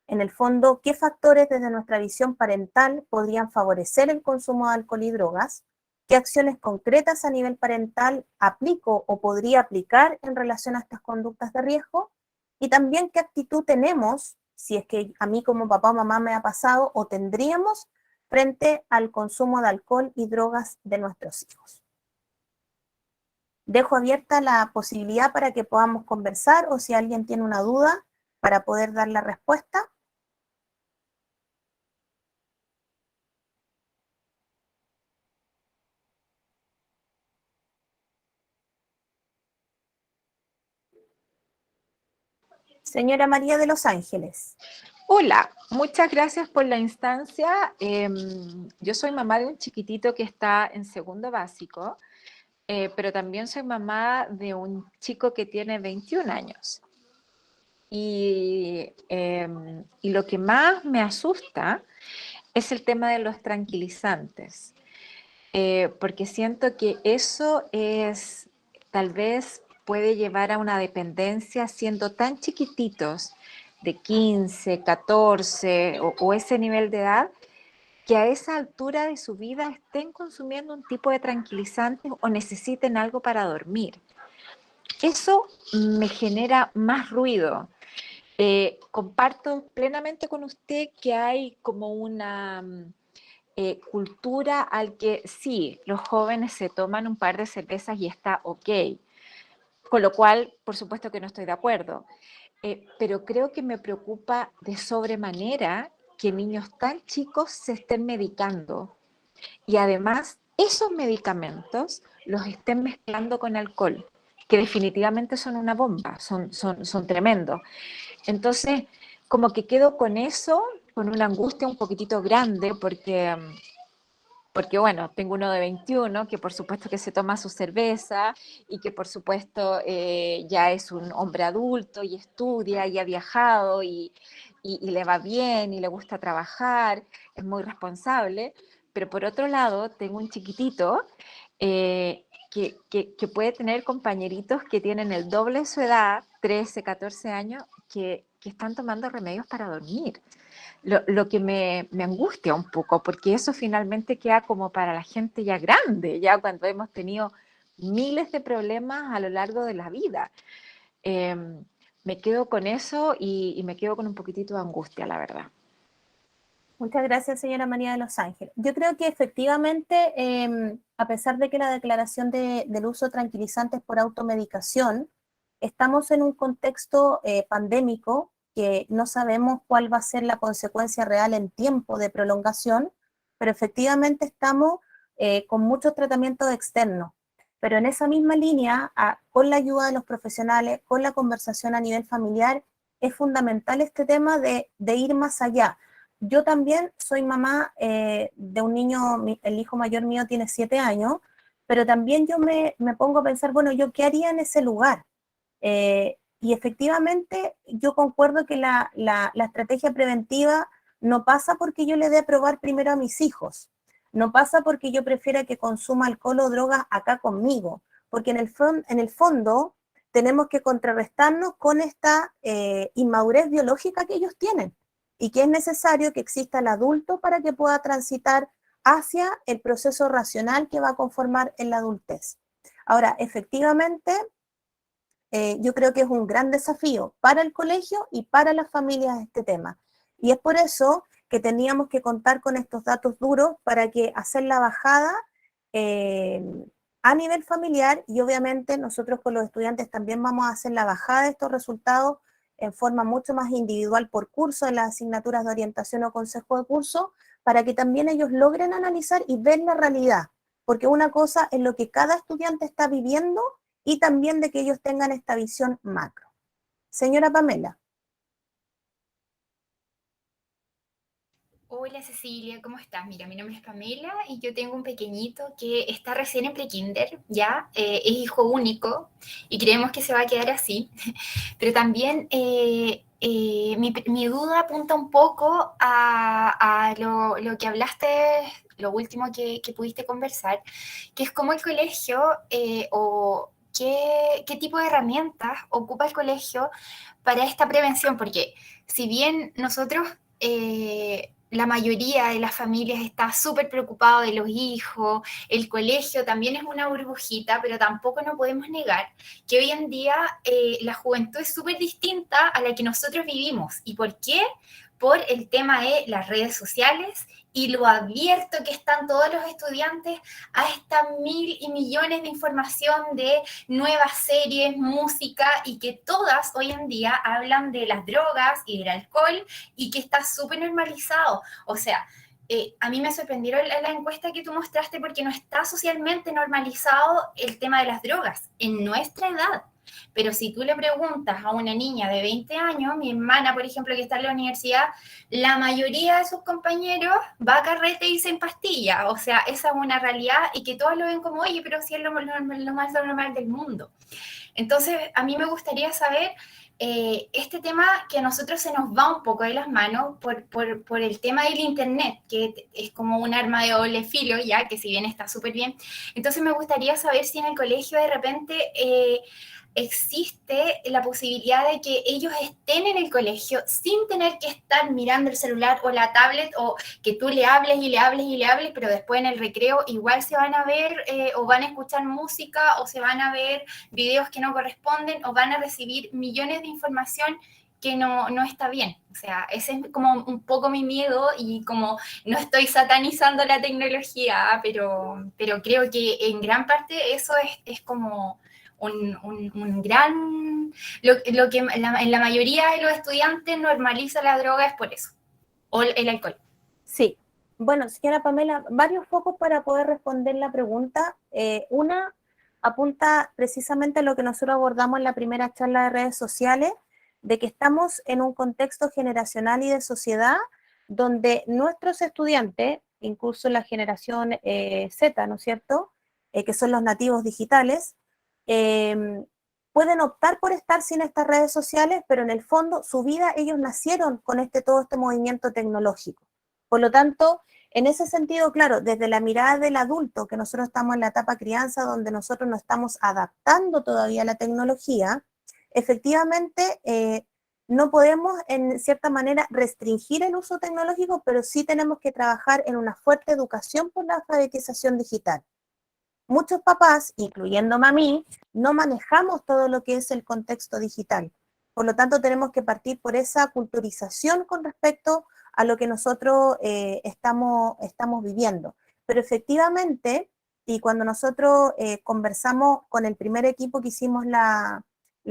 Speaker 2: en el fondo, qué factores desde nuestra visión parental podrían favorecer el consumo de alcohol y drogas, ¿Qué acciones concretas a nivel parental aplico o podría aplicar en relación a estas conductas de riesgo? Y también qué actitud tenemos, si es que a mí como papá o mamá me ha pasado o tendríamos frente al consumo de alcohol y drogas de nuestros hijos. Dejo abierta la posibilidad para que podamos conversar o si alguien tiene una duda para poder dar la respuesta. Señora María de Los Ángeles.
Speaker 3: Hola, muchas gracias por la instancia. Yo soy mamá de un chiquitito que está en segundo básico, pero también soy mamá de un chico que tiene 21 años. Y lo que más me asusta es el tema de los tranquilizantes, porque siento que eso es, tal vez puede llevar a una dependencia siendo tan chiquititos, de 15, 14 o ese nivel de edad, que a esa altura de su vida estén consumiendo un tipo de tranquilizantes o necesiten algo para dormir. Eso me genera más ruido. Comparto plenamente con usted que hay como una cultura al que sí, los jóvenes se toman un par de cervezas y está ok, con lo cual, por supuesto que no estoy de acuerdo, pero creo que me preocupa de sobremanera que niños tan chicos se estén medicando y además esos medicamentos los estén mezclando con alcohol, que definitivamente son una bomba, son tremendos. Entonces, como que quedo con eso, con una angustia un poquitito grande, porque bueno, tengo uno de 21 que por supuesto que se toma su cerveza y que por supuesto ya es un hombre adulto y estudia y ha viajado y le va bien y le gusta trabajar, es muy responsable, pero por otro lado tengo un chiquitito que puede tener compañeritos que tienen el doble de su edad, 13, 14 años, que están tomando remedios para dormir. Lo que me angustia un poco, porque eso finalmente queda como para la gente ya grande, ya cuando hemos tenido miles de problemas a lo largo de la vida. Eh, Me quedo con eso y me quedo con un poquitito de angustia, la verdad.
Speaker 2: Muchas gracias, señora María de Los Ángeles. Yo creo que efectivamente, a pesar de que la declaración del uso de tranquilizantes por automedicación, estamos en un contexto pandémico que no sabemos cuál va a ser la consecuencia real en tiempo de prolongación, pero efectivamente estamos con muchos tratamientos externos. Pero en esa misma línea, con la ayuda de los profesionales, con la conversación a nivel familiar, es fundamental este tema de ir más allá. Yo también soy mamá de un niño, el hijo mayor mío tiene 7 años, pero también yo me pongo a pensar, bueno, ¿yo qué haría en ese lugar? Y efectivamente yo concuerdo que la estrategia preventiva no pasa porque yo le dé a probar primero a mis hijos, no pasa porque yo prefiera que consuma alcohol o drogas acá conmigo, porque en el fondo tenemos que contrarrestarnos con esta inmadurez biológica que ellos tienen y que es necesario que exista el adulto para que pueda transitar hacia el proceso racional que va a conformar en la adultez. Ahora, efectivamente, yo creo que es un gran desafío para el colegio y para las familias este tema. Y es por eso que teníamos que contar con estos datos duros para que hacer la bajada eh, a nivel familiar y obviamente nosotros con los estudiantes también vamos a hacer la bajada de estos resultados en forma mucho más individual por curso en las asignaturas de orientación o consejo de curso para que también ellos logren analizar y ver la realidad. Porque una cosa es lo que cada estudiante está viviendo y también de que ellos tengan esta visión macro. Señora Pamela.
Speaker 4: Hola Cecilia, ¿cómo estás? Mira, mi nombre es Pamela y yo tengo un pequeñito que está recién en prekinder, ya es hijo único y creemos que se va a quedar así, pero también mi duda apunta un poco a lo que hablaste, lo último que pudiste conversar, que es cómo el colegio o qué tipo de herramientas ocupa el colegio para esta prevención, porque si bien nosotros la mayoría de las familias está súper preocupado de los hijos, el colegio también es una burbujita, pero tampoco no podemos negar que hoy en día la juventud es súper distinta a la que nosotros vivimos. ¿Y por qué? Por el tema de las redes sociales y lo abierto que están todos los estudiantes a estas mil y millones de información de nuevas series, música, y que todas hoy en día hablan de las drogas y del alcohol y que está súper normalizado. O sea, a mí me sorprendieron la encuesta que tú mostraste porque no está socialmente normalizado el tema de las drogas en nuestra edad. Pero si tú le preguntas a una niña de 20 años, mi hermana, por ejemplo, que está en la universidad, la mayoría de sus compañeros va a carrete y se empastilla. O sea, esa es una realidad y que todos lo ven como, oye, pero si es lo más normal del mundo. Entonces, a mí me gustaría saber este tema que a nosotros se nos va un poco de las manos por el tema del Internet, que es como un arma de doble filo, ya que si bien está súper bien. Entonces, me gustaría saber si en el colegio de repente existe la posibilidad de que ellos estén en el colegio sin tener que estar mirando el celular o la tablet, o que tú le hables y le hables y le hables, pero después en el recreo igual se van a ver o van a escuchar música o se van a ver videos que no corresponden o van a recibir millones de información que no está bien. O sea, ese es como un poco mi miedo, y como no estoy satanizando la tecnología, pero creo que en gran parte eso es como un gran... Lo que en la mayoría de los estudiantes normaliza la droga es por eso, o el alcohol.
Speaker 2: Sí, bueno, señora Pamela, varios focos para poder responder la pregunta. Una apunta precisamente a lo que nosotros abordamos en la primera charla de redes sociales, de que estamos en un contexto generacional y de sociedad donde nuestros estudiantes, incluso la generación Z, ¿no es cierto?, que son los nativos digitales, pueden optar por estar sin estas redes sociales, pero en el fondo su vida, ellos nacieron con todo este movimiento tecnológico. Por lo tanto, en ese sentido, claro, desde la mirada del adulto, que nosotros estamos en la etapa crianza, donde nosotros nos estamos adaptando todavía a la tecnología, efectivamente no podemos en cierta manera restringir el uso tecnológico, pero sí tenemos que trabajar en una fuerte educación por la alfabetización digital. Muchos papás, incluyéndome a mí, no manejamos todo lo que es el contexto digital. Por lo tanto, tenemos que partir por esa culturización con respecto a lo que nosotros estamos viviendo. Pero efectivamente, y cuando nosotros conversamos con el primer equipo que hicimos la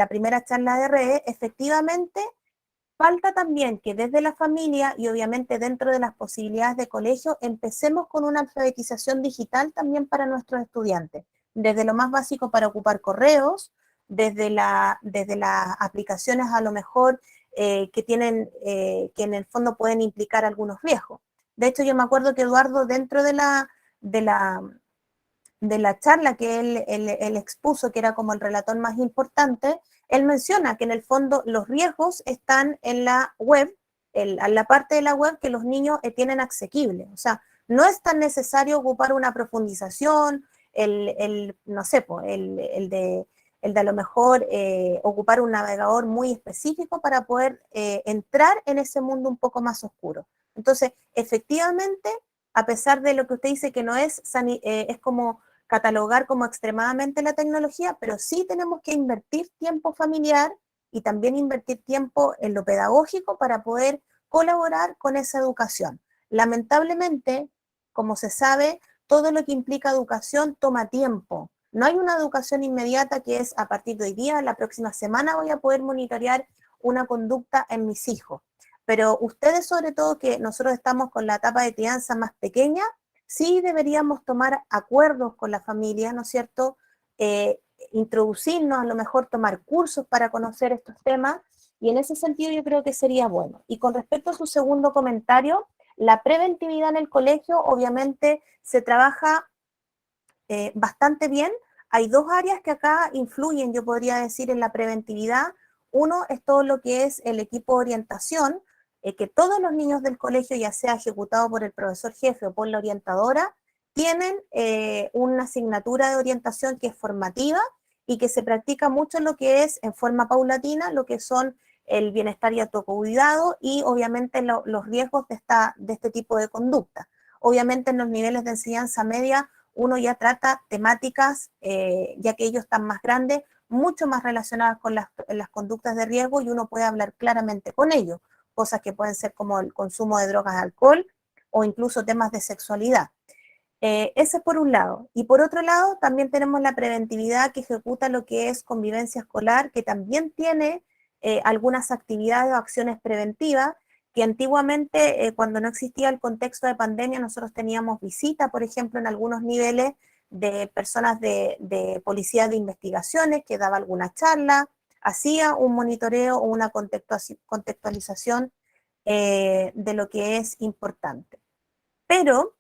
Speaker 2: primera charla de redes, efectivamente falta también que desde la familia y obviamente dentro de las posibilidades de colegio empecemos con una alfabetización digital también para nuestros estudiantes, desde lo más básico para ocupar correos, desde las aplicaciones a lo mejor que tienen, que en el fondo pueden implicar algunos riesgos. De hecho, yo me acuerdo que Eduardo, dentro de la charla que él expuso, que era como el relator más importante, él menciona que en el fondo los riesgos están en la web, en la parte de la web que los niños tienen asequible. O sea, no es tan necesario ocupar una profundización, no sé, el de a lo mejor ocupar un navegador muy específico para poder entrar en ese mundo un poco más oscuro. Entonces, efectivamente, a pesar de lo que usted dice que no es como catalogar como extremadamente la tecnología, pero sí tenemos que invertir tiempo familiar y también invertir tiempo en lo pedagógico para poder colaborar con esa educación. Lamentablemente, como se sabe, todo lo que implica educación toma tiempo. No hay una educación inmediata que es a partir de hoy día, la próxima semana voy a poder monitorear una conducta en mis hijos. Pero ustedes, sobre todo, que nosotros estamos con la etapa de crianza más pequeña, sí deberíamos tomar acuerdos con la familia, ¿no es cierto? Introducirnos, a lo mejor tomar cursos para conocer estos temas, y en ese sentido yo creo que sería bueno. Y con respecto a su segundo comentario, la preventividad en el colegio obviamente se trabaja bastante bien. Hay dos áreas que acá influyen, yo podría decir, en la preventividad. Uno es todo lo que es el equipo de orientación, que todos los niños del colegio, ya sea ejecutado por el profesor jefe o por la orientadora, tienen una asignatura de orientación que es formativa y que se practica mucho en lo que es, en forma paulatina, lo que son el bienestar y autocuidado y obviamente los riesgos de este tipo de conducta. Obviamente en los niveles de enseñanza media uno ya trata temáticas, ya que ellos están más grandes, mucho más relacionadas con las conductas de riesgo y uno puede hablar claramente con ellos, cosas que pueden ser como el consumo de drogas, alcohol o incluso temas de sexualidad. Ese es por un lado. Y por otro lado, también tenemos la preventividad que ejecuta lo que es convivencia escolar, que también tiene algunas actividades o acciones preventivas, que antiguamente, cuando no existía el contexto de pandemia, nosotros teníamos visita, por ejemplo, en algunos niveles de personas de policía de investigaciones que daba alguna charla, hacía un monitoreo o una contextualización de lo que es importante. Pero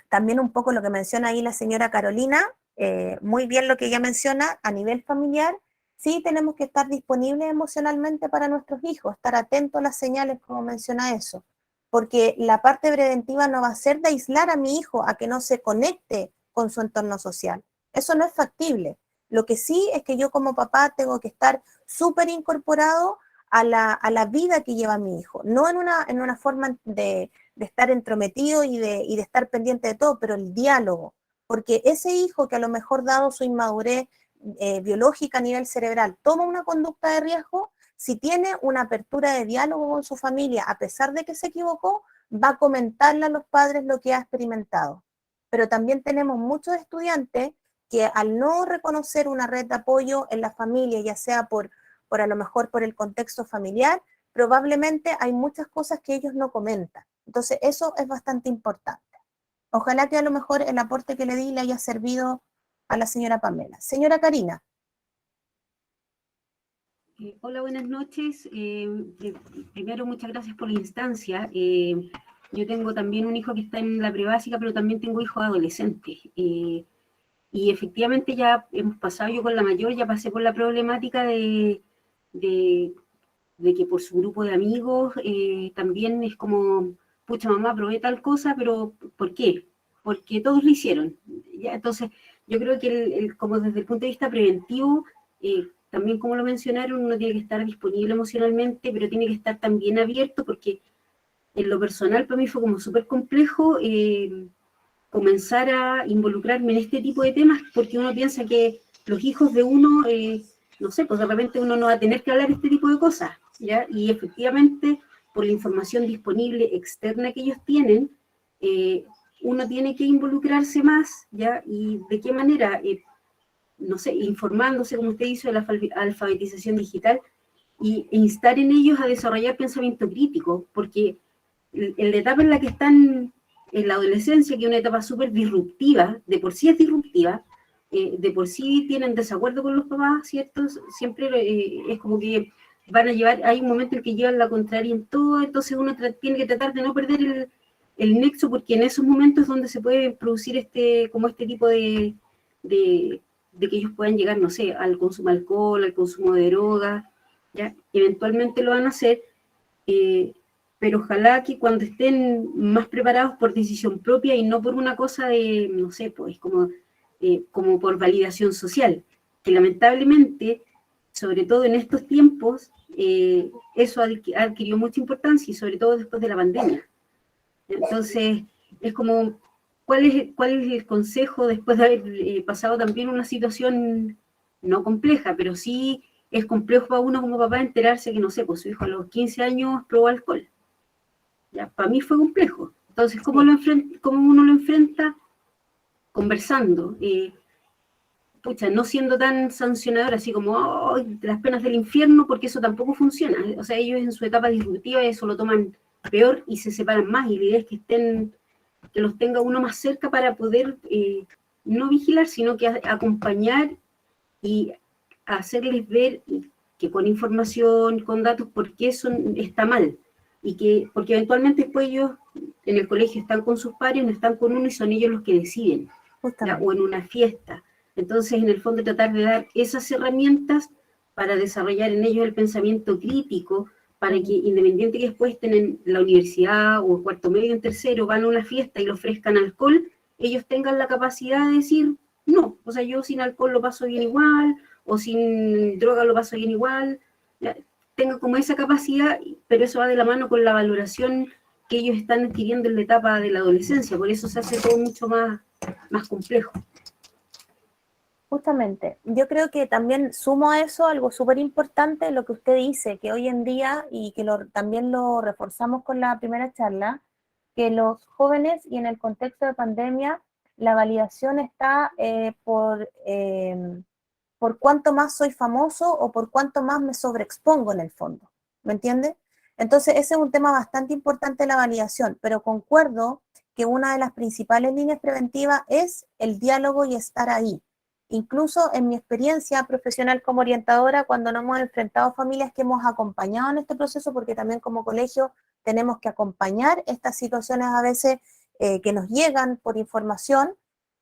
Speaker 2: también un poco lo que menciona ahí la señora Carolina, muy bien lo que ella menciona a nivel familiar, sí tenemos que estar disponibles emocionalmente para nuestros hijos, estar atentos a las señales, como menciona eso, porque la parte preventiva no va a ser de aislar a mi hijo a que no se conecte con su entorno social. Eso no es factible. Lo que sí es que yo como papá tengo que estar súper incorporado a la vida que lleva mi hijo, no en una forma de estar entrometido y de estar pendiente de todo, pero el diálogo, porque ese hijo que a lo mejor dado su inmadurez biológica a nivel cerebral toma una conducta de riesgo, si tiene una apertura de diálogo con su familia, a pesar de que se equivocó, va a comentarle a los padres lo que ha experimentado. Pero también tenemos muchos estudiantes que al no reconocer una red de apoyo en la familia, ya sea por a lo mejor por el contexto familiar, probablemente hay muchas cosas que ellos no comentan. Entonces, eso es bastante importante. Ojalá que a lo mejor el aporte que le di le haya servido a la señora Pamela. Señora Karina.
Speaker 5: Hola, buenas noches. Primero, muchas gracias por la instancia. Yo tengo también un hijo que está en la prebásica, pero también tengo hijos adolescentes. Y efectivamente ya hemos pasado, yo con la mayor ya pasé por la problemática de que por su grupo de amigos también es como, pucha mamá, probé tal cosa, pero ¿por qué? Porque todos lo hicieron. ¿Ya? Entonces, yo creo que como desde el punto de vista preventivo, también como lo mencionaron, uno tiene que estar disponible emocionalmente, pero tiene que estar también abierto, porque en lo personal para mí fue como súper complejo comenzar a involucrarme en este tipo de temas, porque uno piensa que los hijos de uno, no sé, pues de repente uno no va a tener que hablar este tipo de cosas, ¿ya? Y efectivamente, por la información disponible externa que ellos tienen, uno tiene que involucrarse más, ¿ya? Y de qué manera, no sé, informándose, como usted hizo, de la alfabetización digital, e instar en ellos a desarrollar pensamiento crítico, porque en la etapa en la que están en la adolescencia, que es una etapa súper disruptiva, de por sí es disruptiva, de por sí tienen desacuerdo con los papás, ¿cierto? Siempre es como que van a llevar, hay un momento en que llevan la contraria en todo, entonces uno tiene que tratar de no perder el nexo, porque en esos momentos es donde se puede producir este tipo de que ellos puedan llegar, no sé, al consumo de alcohol, al consumo de drogas, ¿ya? Eventualmente lo van a hacer, pero ojalá que cuando estén más preparados por decisión propia y no por una cosa de, no sé, pues como por validación social, que lamentablemente, sobre todo en estos tiempos, eso ha adquirido mucha importancia y sobre todo después de la pandemia. Entonces, es como, ¿cuál es el consejo después de haber pasado también una situación no compleja, pero sí es complejo para uno como papá enterarse que, no sé, pues su hijo a los 15 años probó alcohol? ¿Ya? Para mí fue complejo. Entonces, ¿cómo uno lo enfrenta? Conversando. Pucha, no siendo tan sancionador, así como oh, las penas del infierno, porque eso tampoco funciona. O sea, ellos en su etapa disruptiva eso lo toman peor y se separan más. Y la idea es que los tenga uno más cerca para poder no vigilar, sino que acompañar y hacerles ver que con información, con datos, por qué eso está mal. Porque eventualmente después ellos en el colegio están con sus pares, no están con uno y son ellos los que deciden, o en una fiesta. Entonces, en el fondo, tratar de dar esas herramientas para desarrollar en ellos el pensamiento crítico, para que independiente que después estén en la universidad o cuarto medio, en tercero, van a una fiesta y le ofrezcan alcohol, ellos tengan la capacidad de decir, no, o sea, yo sin alcohol lo paso bien igual, o sin droga lo paso bien igual. tengan como esa capacidad, pero eso va de la mano con la valoración que ellos están adquiriendo en la etapa de la adolescencia, por eso se hace todo mucho más complejo.
Speaker 2: Justamente, yo creo que también sumo a eso algo súper importante, lo que usted dice, que hoy en día, y que también lo reforzamos con la primera charla, que los jóvenes y en el contexto de pandemia, la validación está por cuánto más soy famoso o por cuánto más me sobreexpongo en el fondo, ¿me entiende? Entonces ese es un tema bastante importante, la validación, pero concuerdo que una de las principales líneas preventivas es el diálogo y estar ahí. Incluso en mi experiencia profesional como orientadora, cuando nos hemos enfrentado a familias que hemos acompañado en este proceso, porque también como colegio tenemos que acompañar estas situaciones a veces que nos llegan por información,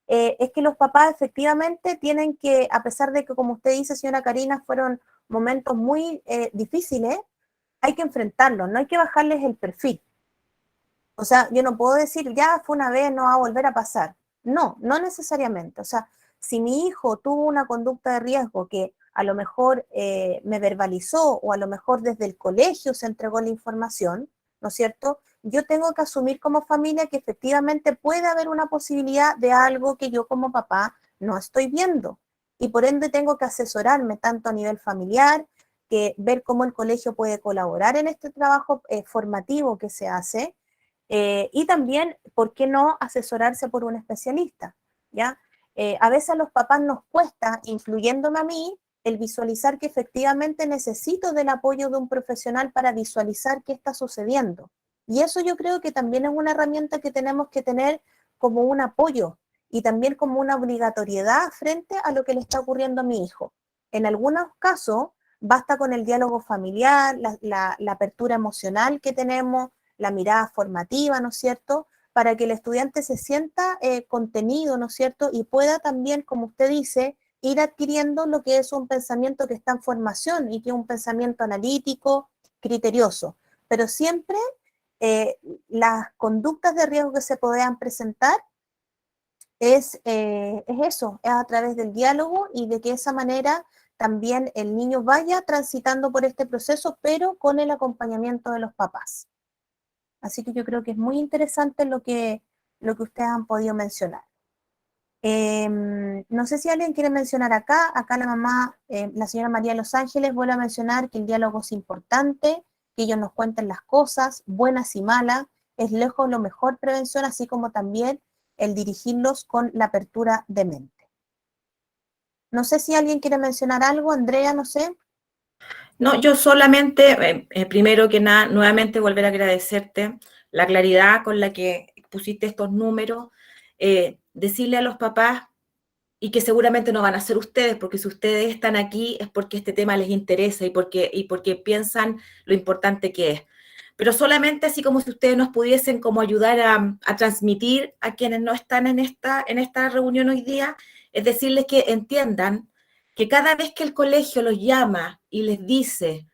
Speaker 2: es que los papás efectivamente tienen que, a pesar de que, como usted dice, señora Karina, fueron momentos muy difíciles, hay que enfrentarlos, no hay que bajarles el perfil. O sea, yo no puedo decir, ya fue una vez, no va a volver a pasar. No, no necesariamente. O sea, si mi hijo tuvo una conducta de riesgo que a lo mejor me verbalizó o a lo mejor desde el colegio se entregó la información, ¿no es cierto? Yo tengo que asumir como familia que efectivamente puede haber una posibilidad de algo que yo como papá no estoy viendo. Y por ende tengo que asesorarme tanto a nivel familiar, que ver cómo el colegio puede colaborar en este trabajo formativo que se hace, y también, ¿por qué no asesorarse por un especialista? ¿Ya? A veces a los papás nos cuesta, incluyéndome a mí, el visualizar que efectivamente necesito del apoyo de un profesional para visualizar qué está sucediendo. Y eso yo creo que también es una herramienta que tenemos que tener como un apoyo y también como una obligatoriedad frente a lo que le está ocurriendo a mi hijo. En algunos casos, basta con el diálogo familiar, la apertura emocional que tenemos, la mirada formativa, ¿no es cierto?, para que el estudiante se sienta contenido, ¿no es cierto?, y pueda también, como usted dice, ir adquiriendo lo que es un pensamiento que está en formación y que es un pensamiento analítico, criterioso. Pero siempre las conductas de riesgo que se puedan presentar es eso, es a través del diálogo y de que de esa manera también el niño vaya transitando por este proceso, pero con el acompañamiento de los papás. Así que yo creo que es muy interesante lo que ustedes han podido mencionar. No sé si alguien quiere mencionar acá la mamá, la señora María de Los Ángeles, vuelve a mencionar que el diálogo es importante, que ellos nos cuenten las cosas, buenas y malas, es lejos lo mejor prevención, así como también el dirigirlos con la apertura de mente. No sé si alguien quiere mencionar algo, Andrea, no sé.
Speaker 1: No, yo solamente, primero que nada, nuevamente volver a agradecerte la claridad con la que pusiste estos números, decirle a los papás, y que seguramente no van a ser ustedes, porque si ustedes están aquí es porque este tema les interesa y porque piensan lo importante que es. Pero solamente así como si ustedes nos pudiesen como ayudar a transmitir a quienes no están en esta reunión hoy día, es decirles que entiendan que cada vez que el colegio los llama y les dice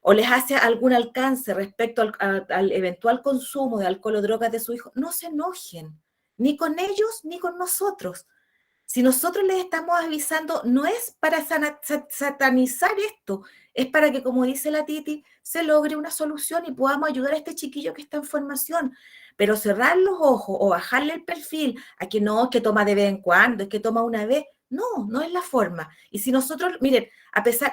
Speaker 1: o les hace algún alcance respecto al eventual consumo de alcohol o drogas de su hijo, no se enojen, ni con ellos ni con nosotros. Si nosotros les estamos avisando, no es para satanizar esto, es para que, como dice la Titi, se logre una solución y podamos ayudar a este chiquillo que está en formación. Pero cerrar los ojos o bajarle el perfil a que no, es que toma de vez en cuando, es que toma una vez, no, no es la forma. Y si nosotros, miren,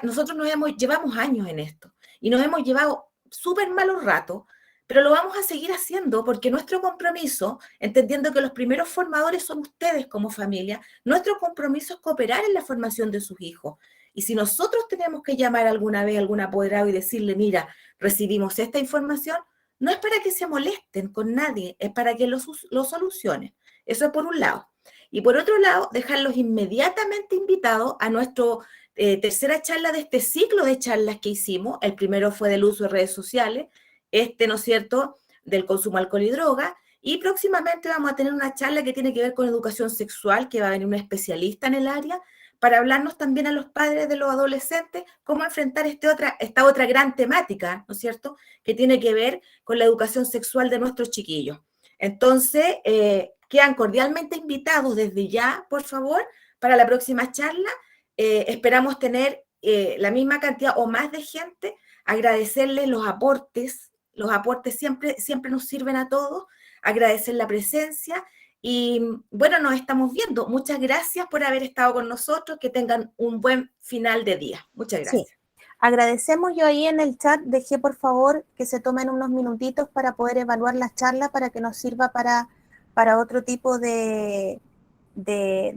Speaker 1: nosotros llevamos años en esto y nos hemos llevado súper malos ratos, pero lo vamos a seguir haciendo porque nuestro compromiso, entendiendo que los primeros formadores son ustedes como familia, nuestro compromiso es cooperar en la formación de sus hijos. Y si nosotros tenemos que llamar alguna vez a algún apoderado y decirle, mira, recibimos esta información, no es para que se molesten con nadie, es para que lo solucionen. Eso es por un lado. Y por otro lado, dejarlos inmediatamente invitados a nuestra tercera charla de este ciclo de charlas que hicimos. El primero fue del uso de redes sociales, ¿no es cierto?, del consumo de alcohol y droga, y próximamente vamos a tener una charla que tiene que ver con educación sexual, que va a venir un especialista en el área, para hablarnos también a los padres de los adolescentes cómo enfrentar esta otra gran temática, ¿no es cierto?, que tiene que ver con la educación sexual de nuestros chiquillos. Entonces, quedan cordialmente invitados desde ya, por favor, para la próxima charla. Esperamos tener la misma cantidad o más de gente. agradecerles los aportes siempre nos sirven a todos, agradecer la presencia y bueno, nos estamos viendo. Muchas gracias por haber estado con nosotros, que tengan un buen final de día. Muchas gracias.
Speaker 2: Sí. Agradecemos, yo ahí en el chat dejé por favor que se tomen unos minutitos para poder evaluar la charla para que nos sirva para otro tipo de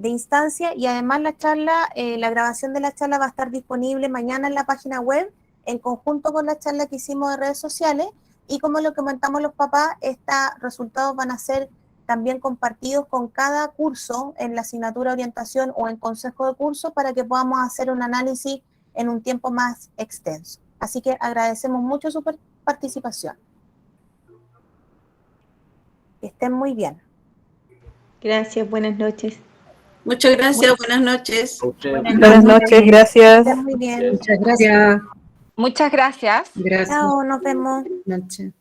Speaker 2: instancia, y además la charla, la grabación de la charla va a estar disponible mañana en la página web en conjunto con la charla que hicimos de redes sociales, y como lo comentamos los papás, estos resultados van a ser también compartidos con cada curso en la asignatura de orientación o en consejo de curso para que podamos hacer un análisis en un tiempo más extenso. Así que agradecemos mucho su participación. Que estén muy bien.
Speaker 6: Gracias, buenas noches.
Speaker 7: Muchas gracias, buenas noches.
Speaker 8: Buenas noches, gracias.
Speaker 2: Que estén muy bien.
Speaker 9: Muchas gracias.
Speaker 3: Muchas gracias.
Speaker 9: Gracias.
Speaker 2: Chao, nos vemos.
Speaker 9: Buenas noches.